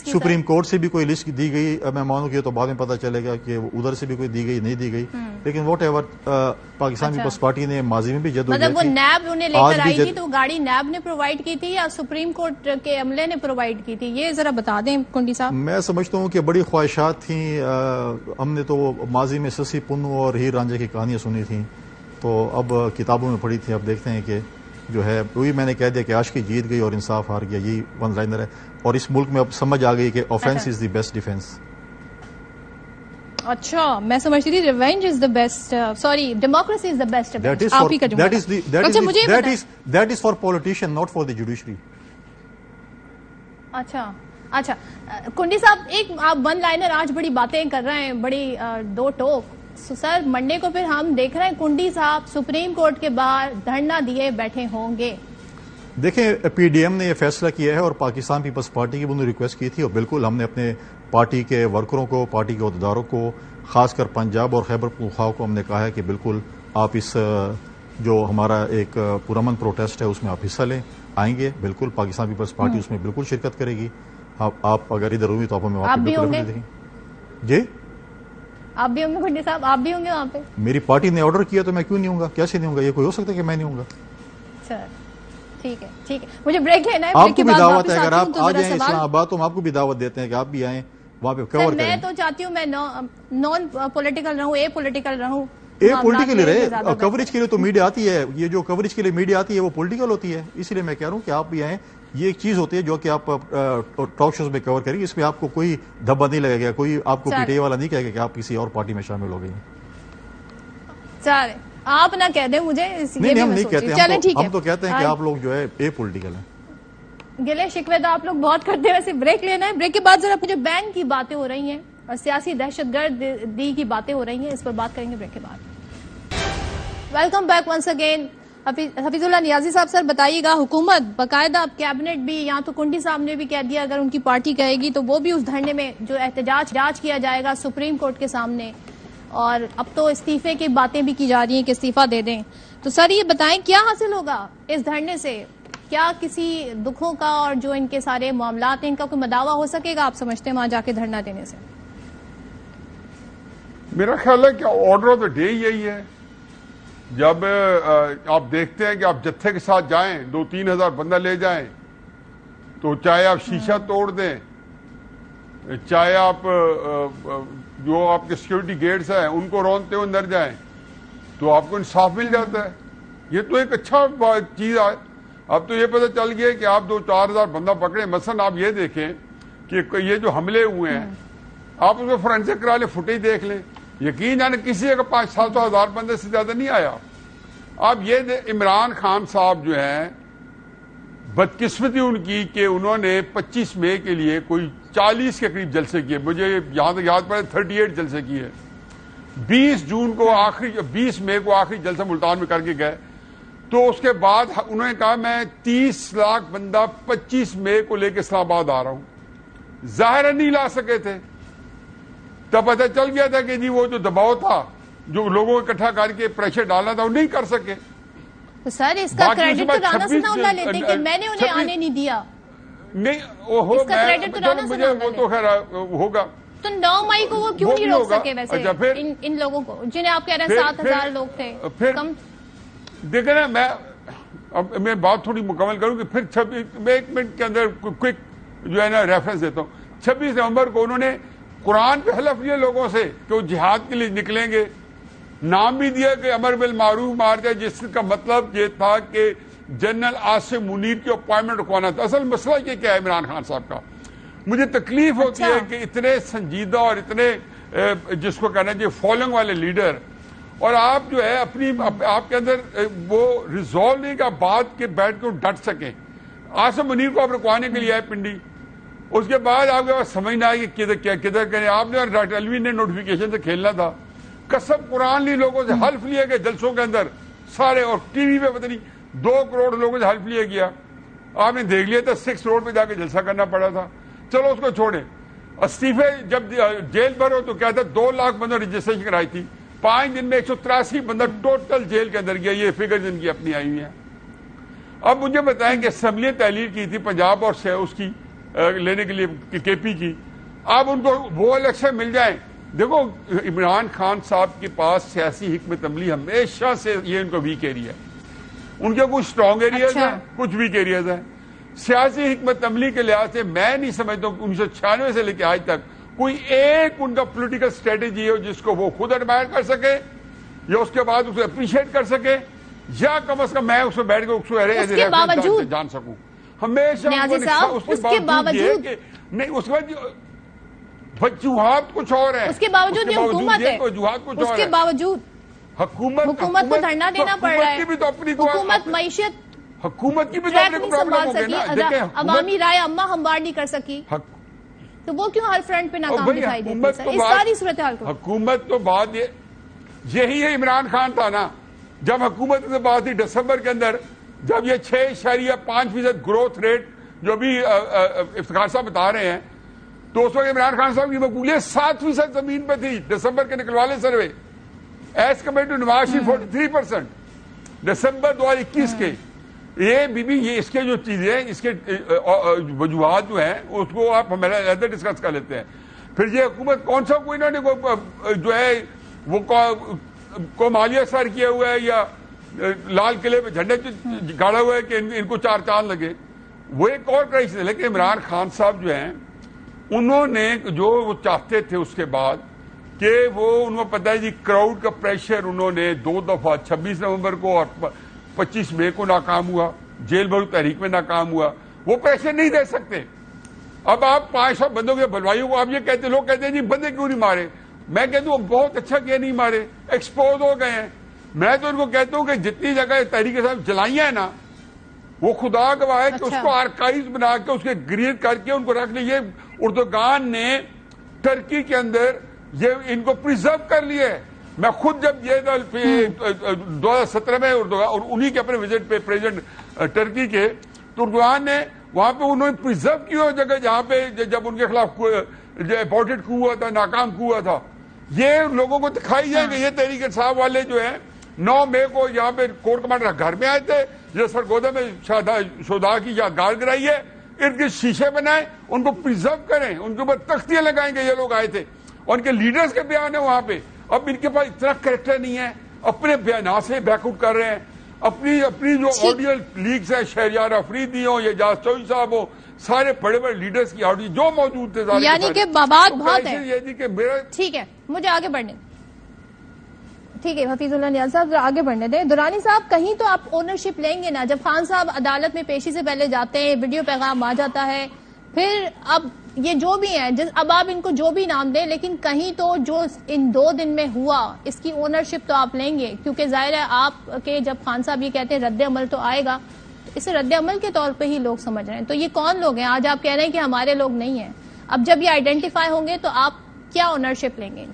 سپریم کورٹ سے بھی کوئی لسٹ دی گئی، میں مانوں کہ تو بعد میں پتہ چلے گا کہ ادھر سے بھی کوئی دی گئی نہیں دی گئی. لیکن واٹ ایور پاکستان پیپلز پارٹی نے ماضی میں بھی مطلب وہ نیب انہیں لے کر آئی تھی تو گاڑی نیب نے پرووائڈ کی تھی یا سپریم کورٹ کے عملے نے پرووائڈ کی تھی؟ یہ ذرا بتا دیں کنڈی صاحب. میں سمجھتا ہوں کہ بڑی خواہشات تھیں. ہم نے تو ماضی میں سسی پنو اور ہیر رانجھا کی کہانیاں سنی تھیں تو اب کتابوں میں پڑھی تھی. اب دیکھتے ہیں کہ جو ہے وہی میں نے کہہ دیا کہ عاشقی جیت گئی اور انصاف ہار گیا، یہی ون لائنر ہے. اور اس ملک میں اب سمجھ آ گئی کہ offence is the best defence. اچھا میں سمجھتی تھی revenge is the best, sorry democracy is the best. آپ ہی کا جملہ that is for politician not for the judiciary. اچھا کنڈی صاحب ایک آپ ون لائنر آج بڑی باتیں کر رہے ہیں، بڑی دو ٹوک. سر منڈے کو پھر ہم دیکھ رہے ہیں کنڈی صاحب سپریم کورٹ کے باہر دھرنا دیے بیٹھے ہوں گے. دیکھیں پی ڈی ایم نے یہ فیصلہ کیا ہے اور پاکستان پیپلز پارٹی کی انہوں نے ریکویسٹ کی تھی اور بالکل ہم نے اپنے پارٹی کے ورکروں کو، پارٹی کے عہدیداروں کو، خاص کر پنجاب اور خیبر پختونخوا کو ہم نے کہا ہے کہ بالکل آپ اس جو ہمارا ایک پرامن پروٹیسٹ ہے اس میں آپ حصہ لیں، آئیں گے، بالکل پاکستان پیپلز پارٹی اس میں بالکل شرکت کرے گی. آپ اگر ادھر ہوئی تو آپ ہمیں وہاں پہ بالکل دیں گے. جی آپ بھی ہوں گے بھٹی صاحب، آپ بھی ہوں گے وہاں پہ؟ میری پارٹی نے آرڈر کیا تو میں کیوں نہیں ہوں گا؟ کیسے نہیں ہوں گا؟ یہ کوئی ہو سکتا ہے کہ میں نہیں ہوں گا؟ سر ٹھیک ہے، ٹھیک ہے، مجھے بریک لینا ہے. آپ کو بھی دعوت ہے، اگر آپ آ جائیں اسلام آباد تو ہم آپ کو بھی دعوت دیتے ہیں کہ آپ بھی آئیں وہاں پہ کور کریں. میں تو چاہتی ہوں میں نان پولیٹیکل رہوں، اے پولیٹیکل رہوں. اے پولیٹیکل رہے، کوریج کے لیے تو میڈیا آتی ہے، یہ جو کوریج کے لیے میڈیا آتی ہے وہ پولیٹیکل ہوتی ہے. اسی لیے میں کہہ رہا ہوں کہ آپ بھی آئیں. یہ ایک چیز ہوتی ہے جو کہ آپ ٹاک شوز میں کور کریں، اس میں آپ کو کوئی دھبا نہیں لگے گا، کوئی آپ کو پیٹے والا نہیں کہے گا کہ آپ کسی اور پارٹی میں شامل ہو گئی ہیں. چلیں آپ نہ کہہ دیں مجھے. نہیں ہم نہیں کہتے، ہم تو کہتے ہیں کہ آپ لوگ جو ہے اے پولیٹیکل ہیں. گلے شکوے تو آپ لوگ بہت کرتے ہیں. ویسے بریک لینا ہے، بریک کے بعد ذرا مجھے بین کی باتیں ہو رہی ہیں اور سیاسی دہشت گردی کی باتیں ہو رہی ہیں، اس پر بات کریں گے بریک کے بعد. Welcome back once again. Hafeez Ullah Niazi صاحب، سر بتائیے گا، حکومت باقاعدہ اب کیبنٹ بھی، یہاں تو کنڈی صاحب نے بھی کہہ دیا اگر ان کی پارٹی کہے گی تو وہ بھی اس دھرنے میں جو احتجاج کیا جائے گا سپریم کورٹ کے سامنے، اور اب تو استعفے کی باتیں بھی کی جا رہی ہیں کہ استعفیٰ دے دیں. تو سر یہ بتائیں کیا حاصل ہوگا اس دھرنے سے؟ کیا کسی دکھوں کا اور جو ان کے سارے معاملات ہیں ان کا کوئی مداوع ہو سکے گا آپ سمجھتے ہیں وہاں جا کے دھرنا دینے سے؟ میرا خیال ہے کہ آرڈر آف دا ڈے یہی ہے. جب آپ دیکھتے ہیں کہ آپ جتھے کے ساتھ جائیں، 2-3 ہزار بندہ لے جائیں، تو چاہے آپ شیشہ توڑ دیں، چاہے آپ جو آپ کے سیکورٹی گیٹس ہیں ان کو رونتے ہوئے اندر جائیں، تو آپ کو انصاف مل جاتا ہے. یہ تو ایک اچھا چیز ہے. اب تو یہ پتہ چل گیا کہ آپ 2-4 ہزار بندہ پکڑیں. مثلا آپ یہ دیکھیں کہ یہ جو حملے ہوئے ہیں آپ اس میں فورینسک کرا لیں، فوٹیج دیکھ لیں، یقین جانے کسی کا 500-700 ہزار بندے سے زیادہ نہیں آیا. اب یہ عمران خان صاحب جو ہیں، بدقسمتی ان کی کہ انہوں نے 25 مئی کے لیے کوئی 40 کے قریب جلسے کیے. مجھے یہاں تک یاد پڑے 38 جلسے کیے. 20 مئی کو آخری جلسہ ملتان میں کر کے گئے. تو اس کے بعد انہوں نے کہا میں 30 لاکھ بندہ 25 مئی کو لے کے اسلام آباد آ رہا ہوں. ظاہر نہیں لا سکے تھے. تب پتہ چل گیا تھا کہ جی وہ جو دباؤ تھا، جو لوگوں کو اکٹھا کر کے پریشر ڈالنا تھا، وہ نہیں کر سکے. تو سر اس کا کریڈٹ تو رانا ثناءاللہ لیتے کہ میں نے انہیں آنے نہیں دیا. نہیں اس کا کریڈٹ تو رانا ثناءاللہ وہ تو خیر ہوگا. تو 9 مئی کو وہ کیوں نہیں روک سکے ویسے ان لوگوں کو جنہیں آپ کہہ رہے ہیں 7,000 لوگ تھے؟ دیکھیں نا، میں بات تھوڑی مکمل کروں کہ پھر میں 1 منٹ کے اندر کوئک جو ہے نا ریفرنس دیتا ہوں. 26 نومبر کو انہوں نے قرآن پہ حلف لیا لوگوں سے کہ وہ جہاد کے لیے نکلیں گے. نام بھی دیا کہ امر بالمعروف مار جائے، جس کا مطلب یہ تھا کہ جنرل عاصم منیر کی اپوائنٹمنٹ رکوانا تھا. اصل مسئلہ یہ کیا ہے عمران خان صاحب کا؟ مجھے تکلیف ہوتی ہے کہ اتنے سنجیدہ اور اتنے جس کو کہنا چاہیے فالوئنگ والے لیڈر، اور آپ جو ہے اپنی آپ کے اندر وہ ریزالو نہیں کہ آپ بات کے بیٹھ کے ڈٹ سکیں. عاصم منیر کو آپ رکوانے کے لیے آئے پنڈی. اس کے بعد آپ کے پاس سمجھ نہ آئی کہ کدھر کریں. آپ نے ڈاکٹر الوی نے نوٹیفیکیشن سے کھیلنا تھا. قسم قرآن لی لوگوں سے حلف لیا کہ جلسوں کے اندر سارے، اور ٹی وی پہ پتہ نہیں 2 کروڑ لوگوں سے حلف لیا گیا. آپ نے دیکھ لیا تھا 6 روڈ پہ جا کے جلسہ کرنا پڑا تھا. چلو اس کو چھوڑیں. استعفے جب جیل بھرو تو کیا تھا 2 لاکھ بندہ رجسٹریشن کرائی تھی. 5 دن میں 183 بندہ ٹوٹل جیل کے اندر گیا. یہ فگر جن کی اپنی آئی ہوئی ہیں. اب مجھے بتائیں کہ اسمبلی تحلیل کی تھی پنجاب اور سے اس کی لینے کے لیے کے پی کی. اب ان کو وہ الیکشن مل جائیں. دیکھو عمران خان صاحب کے پاس سیاسی حکمت عملی ہمیشہ سے یہ ان کو ویک ایریا ہے. ان کے کچھ اسٹرانگ ایریاز ہیں، کچھ ویک ایریاز ہیں. سیاسی حکمت عملی کے لحاظ سے میں نہیں سمجھتا ہوں 1996 سے لے کے آج تک کوئی ایک ان کا پولیٹیکل اسٹریٹجی ہو جس کو وہ خود ایڈمائر کر سکے یا اس کے بعد اسے اپریشیٹ کر سکے، یا کم از کم میں اس میں بیٹھ کے اس کو جان سکوں. ہمیشہ اس کے باوجود نہیں، اس کے وجوہات کچھ اور ہیں. اس کے باوجود حکومت ہے، اس کے باوجود حکومت کو دھرنا دینا پڑ رہا ہے. حکومت معیشت حکومت کی بھی نہیں سنبھال سکی، عوامی رائے اما ہموار نہیں کر سکی، تو وہ کیوں ہر فرنٹ پہ ناکام دکھائی دیتی ہے؟ اس ساری صورتحال کو حکومت تو بات یہی ہے. عمران خان تھا نا، جب حکومت سے بات تھی دسمبر کے اندر، جب یہ 6.5% گروتھ ریٹ جو بھی افتخار صاحب بتا رہے ہیں، تو اس وقت عمران خان صاحب کی مقبولیت 7% زمین پہ تھی دسمبر کے نکلوالے survey, as compare to Nawaz Sharif 43% دسمبر 2021 کے. یہ اس کے جو چیزیں، اس کے وجوہات جو ہیں اس کو آپ ہمارا علیحدہ ڈسکس کر لیتے ہیں. پھر یہ حکومت کون سا کوئی انہوں نے جو ہے وہ کو مالیہ سر کیا ہوا ہے یا لال قلعے پہ جھنڈے گاڑا ہوا ہے کہ ان کو 4 چاند لگے، وہ ایک اور کرائسس ہے. لیکن عمران خان صاحب جو ہیں انہوں نے جو وہ چاہتے تھے اس کے بعد کہ انہوں نے پتا ہے جی کراؤڈ کا پریشر، انہوں نے 2 دفعہ 26 نومبر کو اور 25 مئی کو ناکام ہوا، جیل بھرو تحریک میں ناکام ہوا، وہ پریشر نہیں دے سکتے. اب آپ 500 بندوں کے بلوائیوں کو آپ یہ کہتے، لوگ کہتے ہیں جی بندے کیوں نہیں مارے، میں کہتا ہوں بہت اچھا کیا نہیں مارے، ایکسپوز ہو گئے ہیں. میں تو ان کو کہتا ہوں کہ جتنی جگہ تحریک صاحب جلائیاں ہیں نا، وہ خدا گواہ ہے کہ اس کو آرکائیوز بنا کے اس کے گریڈ کر کے ان کو رکھ لیے. اردوغان نے ترکی کے اندر یہ ان کو پریزرو کر لیے. میں خود جب یہ 2017 میں اردوغان اور انہی کے اپنے وزٹ پہ پریزیڈنٹ ٹرکی کے، تو اردوغان نے وہاں پہ انہوں نے پریزرو کیا جگہ جہاں پہ جب ان کے خلاف امپورٹڈ کو ہوا تھا، ناکام کو ہوا تھا. یہ لوگوں کو دکھائی جائے کہ یہ تحریک انصاف والے جو ہیں 9 مئی کو یہاں پہ کورٹ کمانڈر گھر میں آئے تھے، جو سرگودا میں شہداء کی یادگار گرائی ہے، ارد گرد شیشے بنائیں، ان کو پریزرو کریں، ان کے اوپر تختیاں لگائیں گے یہ لوگ آئے تھے. اور ان کے لیڈرز کے بیان ہیں وہاں پہ. اب ان کے پاس اتنا کریکٹر نہیں ہے، اپنے بیانات سے بیک آؤٹ کر رہے ہیں. اپنی جو آڈیو لیکس ہیں، شہریار افریدی ہوں یا جاز چوئی صاحب ہوں، سارے بڑے بڑے لیڈرز کی آڈیو جو موجود تھے، یعنی کہ بات بہت ہے. یہ تھی کہ میرا ٹھیک ہے، مجھے آگے بڑھنے، ٹھیک ہے حفیظ اللہ نیاز صاحب آگے بڑھنے دیں. درانی صاحب کہیں تو آپ اونرشپ لیں گے نا، جب خان صاحب عدالت میں پیشی سے پہلے جاتے ہیں، ویڈیو پیغام آ جاتا ہے، پھر اب یہ جو بھی ہیں اب آپ ان کو جو بھی نام دیں، لیکن کہیں تو جو ان 2 دن میں ہوا اس کی اونرشپ تو آپ لیں گے، کیونکہ ظاہر ہے آپ کے جب خان صاحب یہ کہتے ہیں رد عمل تو آئے گا، اسے رد عمل کے طور پہ ہی لوگ سمجھ رہے ہیں. تو یہ کون لوگ ہیں؟ آج آپ کہہ رہے ہیں کہ ہمارے لوگ نہیں ہیں، اب جب یہ آئیڈینٹیفائی ہوں گے تو آپ کیا اونرشپ لیں گے؟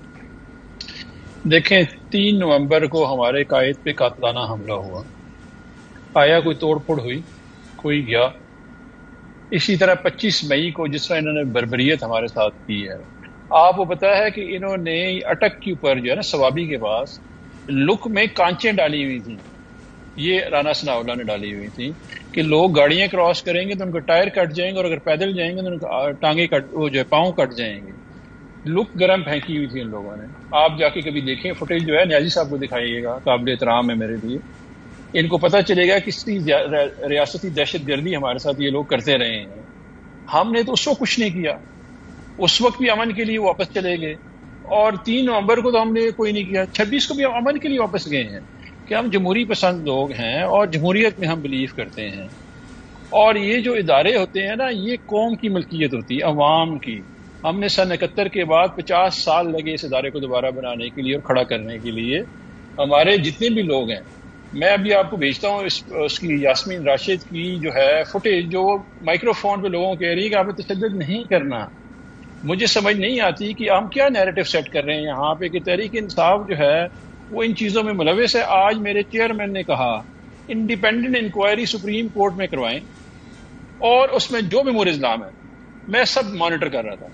دیکھیں 3 نومبر کو ہمارے قائد پہ قاتلانہ حملہ ہوا، آیا کوئی توڑ پھوڑ ہوئی، کوئی گیا. اسی طرح 25 مئی کو جس طرح انہوں نے بربریت ہمارے ساتھ کی ہے، آپ کو پتا ہے کہ انہوں نے اٹک کے اوپر جو ہے نا سوابی کے پاس لک میں کانچیں ڈالی ہوئی تھیں، یہ رانا ثناء اللہ نے ڈالی ہوئی تھی کہ لوگ گاڑیاں کراس کریں گے تو ان کو ٹائر کٹ جائیں گے، اور اگر پیدل جائیں گے تو ان کو ٹانگیں وہ جو ہے پاؤں کٹ جائیں گے. لک گرم پھینکی ہوئی تھی ان لوگوں نے. آپ جا کے کبھی دیکھیں فوٹیج جو ہے نیازی صاحب کو دکھائیے گا، قابل احترام ہے میرے لیے. ان کو پتہ چلے گا کس کی ریاستی دہشت گردی ہمارے ساتھ یہ لوگ کرتے رہے ہیں. ہم نے تو اس وقت کچھ نہیں کیا، اس وقت بھی امن کے لیے واپس چلے گئے، اور 3 نومبر کو تو ہم نے کوئی نہیں کیا. 26 کو بھی ہم امن کے لیے واپس گئے ہیں کہ ہم جمہوری پسند لوگ ہیں اور جمہوریت میں ہم بلیو کرتے ہیں. اور یہ جو ادارے ہوتے ہیں نا، یہ قوم کی ملکیت ہوتی ہے، عوام کی. ہم نے سن 71 کے بعد 50 سال لگے اس ادارے کو دوبارہ بنانے کے لیے اور کھڑا کرنے کے لیے. ہمارے جتنے بھی لوگ ہیں، میں ابھی آپ کو بھیجتا ہوں اس کی یاسمین راشد کی جو ہے فوٹیج، جو مائکرو فون پہ لوگوں کو کہہ رہی ہے کہ آپ نے تشدد نہیں کرنا. مجھے سمجھ نہیں آتی کہ ہم کیا نیریٹو سیٹ کر رہے ہیں یہاں پہ کہ تحریک انصاف جو ہے وہ ان چیزوں میں ملوث ہے. آج میرے چیئرمین نے کہا انڈیپینڈنٹ انکوائری سپریم کورٹ میں کروائیں، اور اس میں جو بھی مورد اسلام ہے میں سب مانیٹر کر رہا تھا.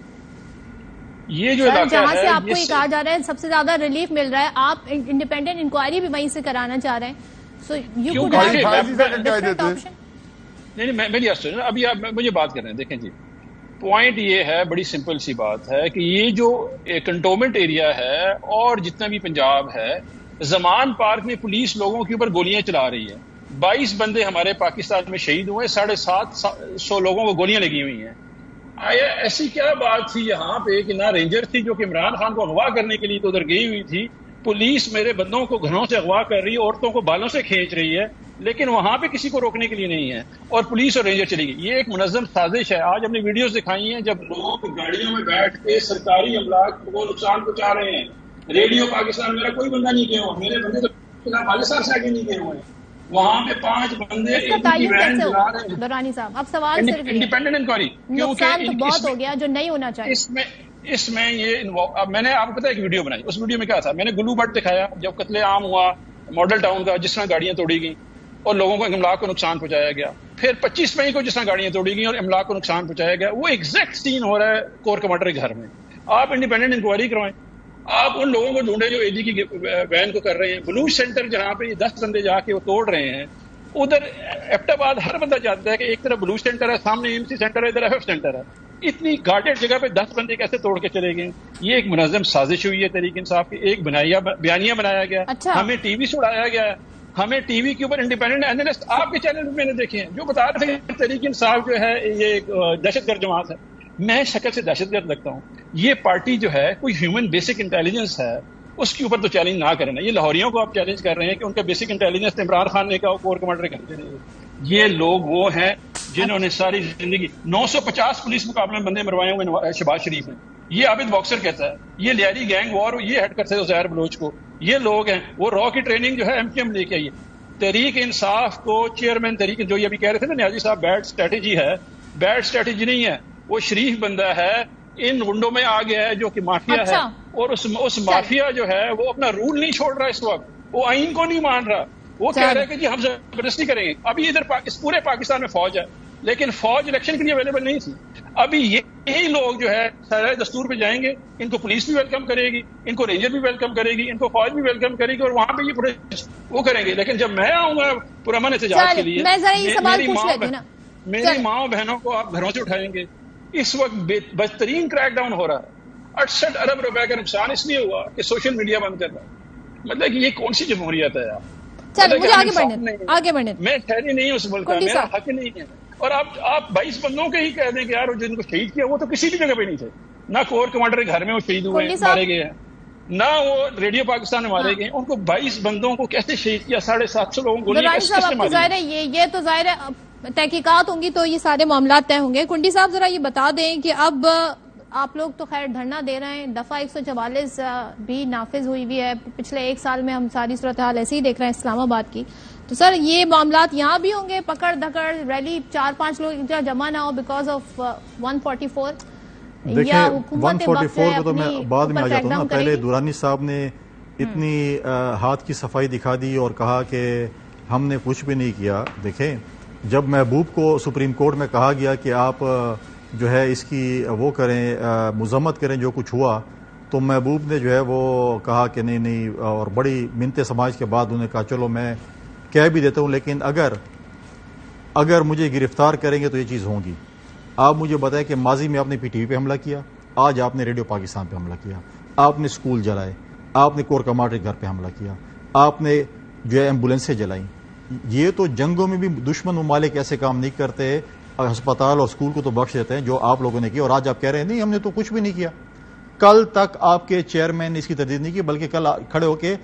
یہ جو علاقہ جہاں سے ہے آپ کو یہ کہا جا رہا ہے سب سے زیادہ ریلیف مل رہا ہے، آپ انڈیپینڈنٹ انکوائری بھی وہیں سے کرانا چاہ رہے ہیں. سو یو کوڈ نہیں میری ابھی آپ مجھے بات کر رہے ہیں. دیکھیں جی، پوائنٹ یہ ہے، بڑی سمپل سی بات ہے کہ یہ جو کنٹونمنٹ ایریا ہے اور جتنا بھی پنجاب ہے، زمان پارک میں پولیس لوگوں کے اوپر گولیاں چلا رہی ہے. 22 بندے ہمارے پاکستان میں شہید ہوئے، 750 لوگوں کو گولیاں لگی ہوئی ہیں. آیا ایسی کیا بات تھی یہاں پہ کہ نہ رینجر تھی جو کہ عمران خان کو اغوا کرنے کے لیے تو ادھر گئی ہوئی تھی، پولیس میرے بندوں کو گھروں سے اغوا کر رہی ہے، عورتوں کو بالوں سے کھینچ رہی ہے، لیکن وہاں پہ کسی کو روکنے کے لیے نہیں ہے، اور پولیس اور رینجر چلی گئی. یہ ایک منظم سازش ہے. آج ہم نے ویڈیوز دکھائی ہیں جب لوگ گاڑیوں میں بیٹھ کے سرکاری املاک کو نقصان پہنچا رہے ہیں. ریڈیو پاکستان میرا کوئی بندہ نہیں گیا ہوا، میرے بندے تو پاکستان سے آگے نہیں گئے ہوئے. وہاں پہ 5 بندے دورانی صاحب اب سوال صرف انڈیپینڈنٹ انکوائری، نقصان تو بہت ہو گیا جو نہیں ہونا چاہیے. اس میں یہ میں نے آپ کو پتا ایک ویڈیو بنائی، اس ویڈیو میں کیا تھا، میں نے گلو بٹ دکھایا جب قتل عام ہوا ماڈل ٹاؤن کا، جس طرح گاڑیاں توڑی گئیں اور لوگوں کو املاک کو نقصان پہنچایا گیا. پھر 25 مئی کو جس طرح گاڑیاں توڑی گئی اور املاک کو نقصان پہنچایا گیا، وہ ایگزیکٹ سین ہو رہا ہے کور کمانڈر کے گھر میں. آپ انڈیپینڈنٹ انکوائری کروائیں، آپ ان لوگوں کو ڈھونڈیں جو اے ڈی کی وین کو کر رہے ہیں. بلوچ سینٹر جہاں پہ یہ 10 بندے جا کے وہ توڑ رہے ہیں، ادھر ایبٹ آباد ہر بندہ جانتا ہے کہ ایک طرف بلوچ سینٹر ہے، سامنے ایم سی سینٹر ہے، ادھر ایف ایف سینٹر ہے. اتنی گارڈیڈ جگہ پہ 10 بندے کیسے توڑ کے چلے گئے؟ یہ ایک منظم سازش ہوئی ہے تحریک انصاف کی. ایک بیانیہ بنایا گیا، ہمیں ٹی وی سے اڑایا گیا ہے، ہمیں ٹی وی کے اوپر انڈیپینڈنٹ اینالسٹ آپ کے چینل میں نے دیکھے ہیں جو بتا رہے تھے کہ تحریک انصاف جو ہے یہ دہشت گرد جماعت ہے. میں شکل سے دہشت گرد لگتا ہوں. یہ پارٹی جو ہے کوئی ہیومن بیسک انٹیلیجنس ہے، اس کے اوپر تو چیلنج نہ کریں. یہ لاہوریوں کو آپ چیلنج کر رہے ہیں کہ ان کا بیسک انٹیلیجنس عمران خان نے کہا کور کمانڈر کرتے رہے. یہ لوگ وہ ہیں جنہوں نے ساری زندگی 950 پولیس مقابلے میں بندے مروائے ہوئے شہباز شریف ہیں. یہ عابد باکسر کہتا ہے، یہ لیاری گینگ وار یہ ہیڈ کرتے تھے زہر بلوچ کو. یہ لوگ ہیں وہ را کی ٹریننگ جو ہے ایم کیو ایم لے کے آئی ہے. تحریک انصاف کو چیئرمین تحریک جو یہ ابھی کہہ رہے تھے نا نیازی صاحب بیڈ اسٹریٹجی ہے، بیڈ اسٹریٹجی نہیں ہے. وہ شریف بندہ ہے، ان گنڈوں میں آ گیا ہے جو کہ مافیا ہے، اور اس مافیا جو ہے وہ اپنا رول نہیں چھوڑ رہا اس وقت، وہ آئین کو نہیں مان رہا. وہ کہہ رہے ہیں کہ جی ہم زبردستی کریں گے. ابھی ادھر اس پورے پاکستان میں فوج ہے، لیکن فوج الیکشن کے لیے اویلیبل نہیں تھی. ابھی یہی لوگ جو ہے سرائے دستور پہ جائیں گے، ان کو پولیس بھی ویلکم کرے گی، ان کو رینجر بھی ویلکم کرے گی، ان کو فوج بھی ویلکم کرے گی، اور وہاں پہ یہ پورے وہ کریں گے. لیکن جب میں آؤں گا پرامن احتجاج کے لیے، میری ماں بہنوں کو آپ گھروں سے اٹھائیں گے. اس وقت بدترین کریک ڈاؤن ہو رہا ہے. 68 ارب روپے کا نقصان اس لیے ہوا کہ سوشل میڈیا بند کر رہا ہے. مطلب کہ یہ کون سی جمہوریت ہے یار؟ آگے بڑھنے میں ٹھہری نہیں اس ملک کا، میرا حق نہیں ہے. اور آپ 22 بندوں کے ہی کہہ دیں کہ یار جن کو شہید کیا وہ تو کسی بھی جگہ پہ نہیں تھے. نہ کور کمانڈر کے گھر میں وہ شہید ہوئے مارے گئے ہیں، نہ وہ ریڈیو پاکستان میں مارے گئے. ان کو 22 بندوں کو کیسے شہید کیا؟ 750 لوگوں کو ظاہر ہے یہ تو ظاہر ہے تحقیقات ہوں گی تو یہ سارے معاملات طے ہوں گے. کنڈی صاحب ذرا یہ بتا دیں کہ اب آپ لوگ تو خیر دھرنا دے رہے ہیں، دفعہ 144 بھی نافذ ہوئی ہے. پچھلے 1 سال میں ہم ساری صورتحال ایسے ہی دیکھ رہے ہیں اسلام آباد کی. تو سر یہ معاملات یہاں بھی ہوں گے، پکڑ دھکڑ ریلی 4-5 لوگ جمع نہ ہو بیکاز آف 144؟ دیکھیں 144 کو تو میں بعد میں آ جاتا ہوں نا. پہلے دورانی صاحب نے اتنی ہاتھ کی صفائی دکھا دی اور کہا کہ ہم نے کچھ بھی نہیں کیا. دیکھیں جب محبوب کو سپریم کورٹ میں کہا گیا کہ آپ جو ہے اس کی وہ کریں مذمت کریں جو کچھ ہوا، تو محبوب نے جو ہے وہ کہا کہ نہیں، اور بڑی منت سماج کے بعد انہوں نے کہا چلو میں کہہ بھی دیتا ہوں، لیکن اگر مجھے گرفتار کریں گے تو یہ چیز ہوگی. آپ مجھے بتائیں کہ ماضی میں آپ نے پی ٹی وی پہ حملہ کیا، آج آپ نے ریڈیو پاکستان پہ حملہ کیا، آپ نے اسکول جلائے، آپ نے کور کمانڈر کے گھر پہ حملہ کیا، آپ نے جو ہے ایمبولینسیں جلائیں. یہ تو جنگوں میں بھی دشمن ممالک ایسے کام نہیں کرتے. ہسپتال اور اسکول کو تو بخش دیتے ہیں جو آپ لوگوں نے کیا، اور آج آپ کہہ رہے ہیں نہیں ہم نے تو کچھ بھی نہیں کیا. کل تک آپ کے چیئرمین نے اس کی تردید نہیں کی، بلکہ کل کھڑے ہو کے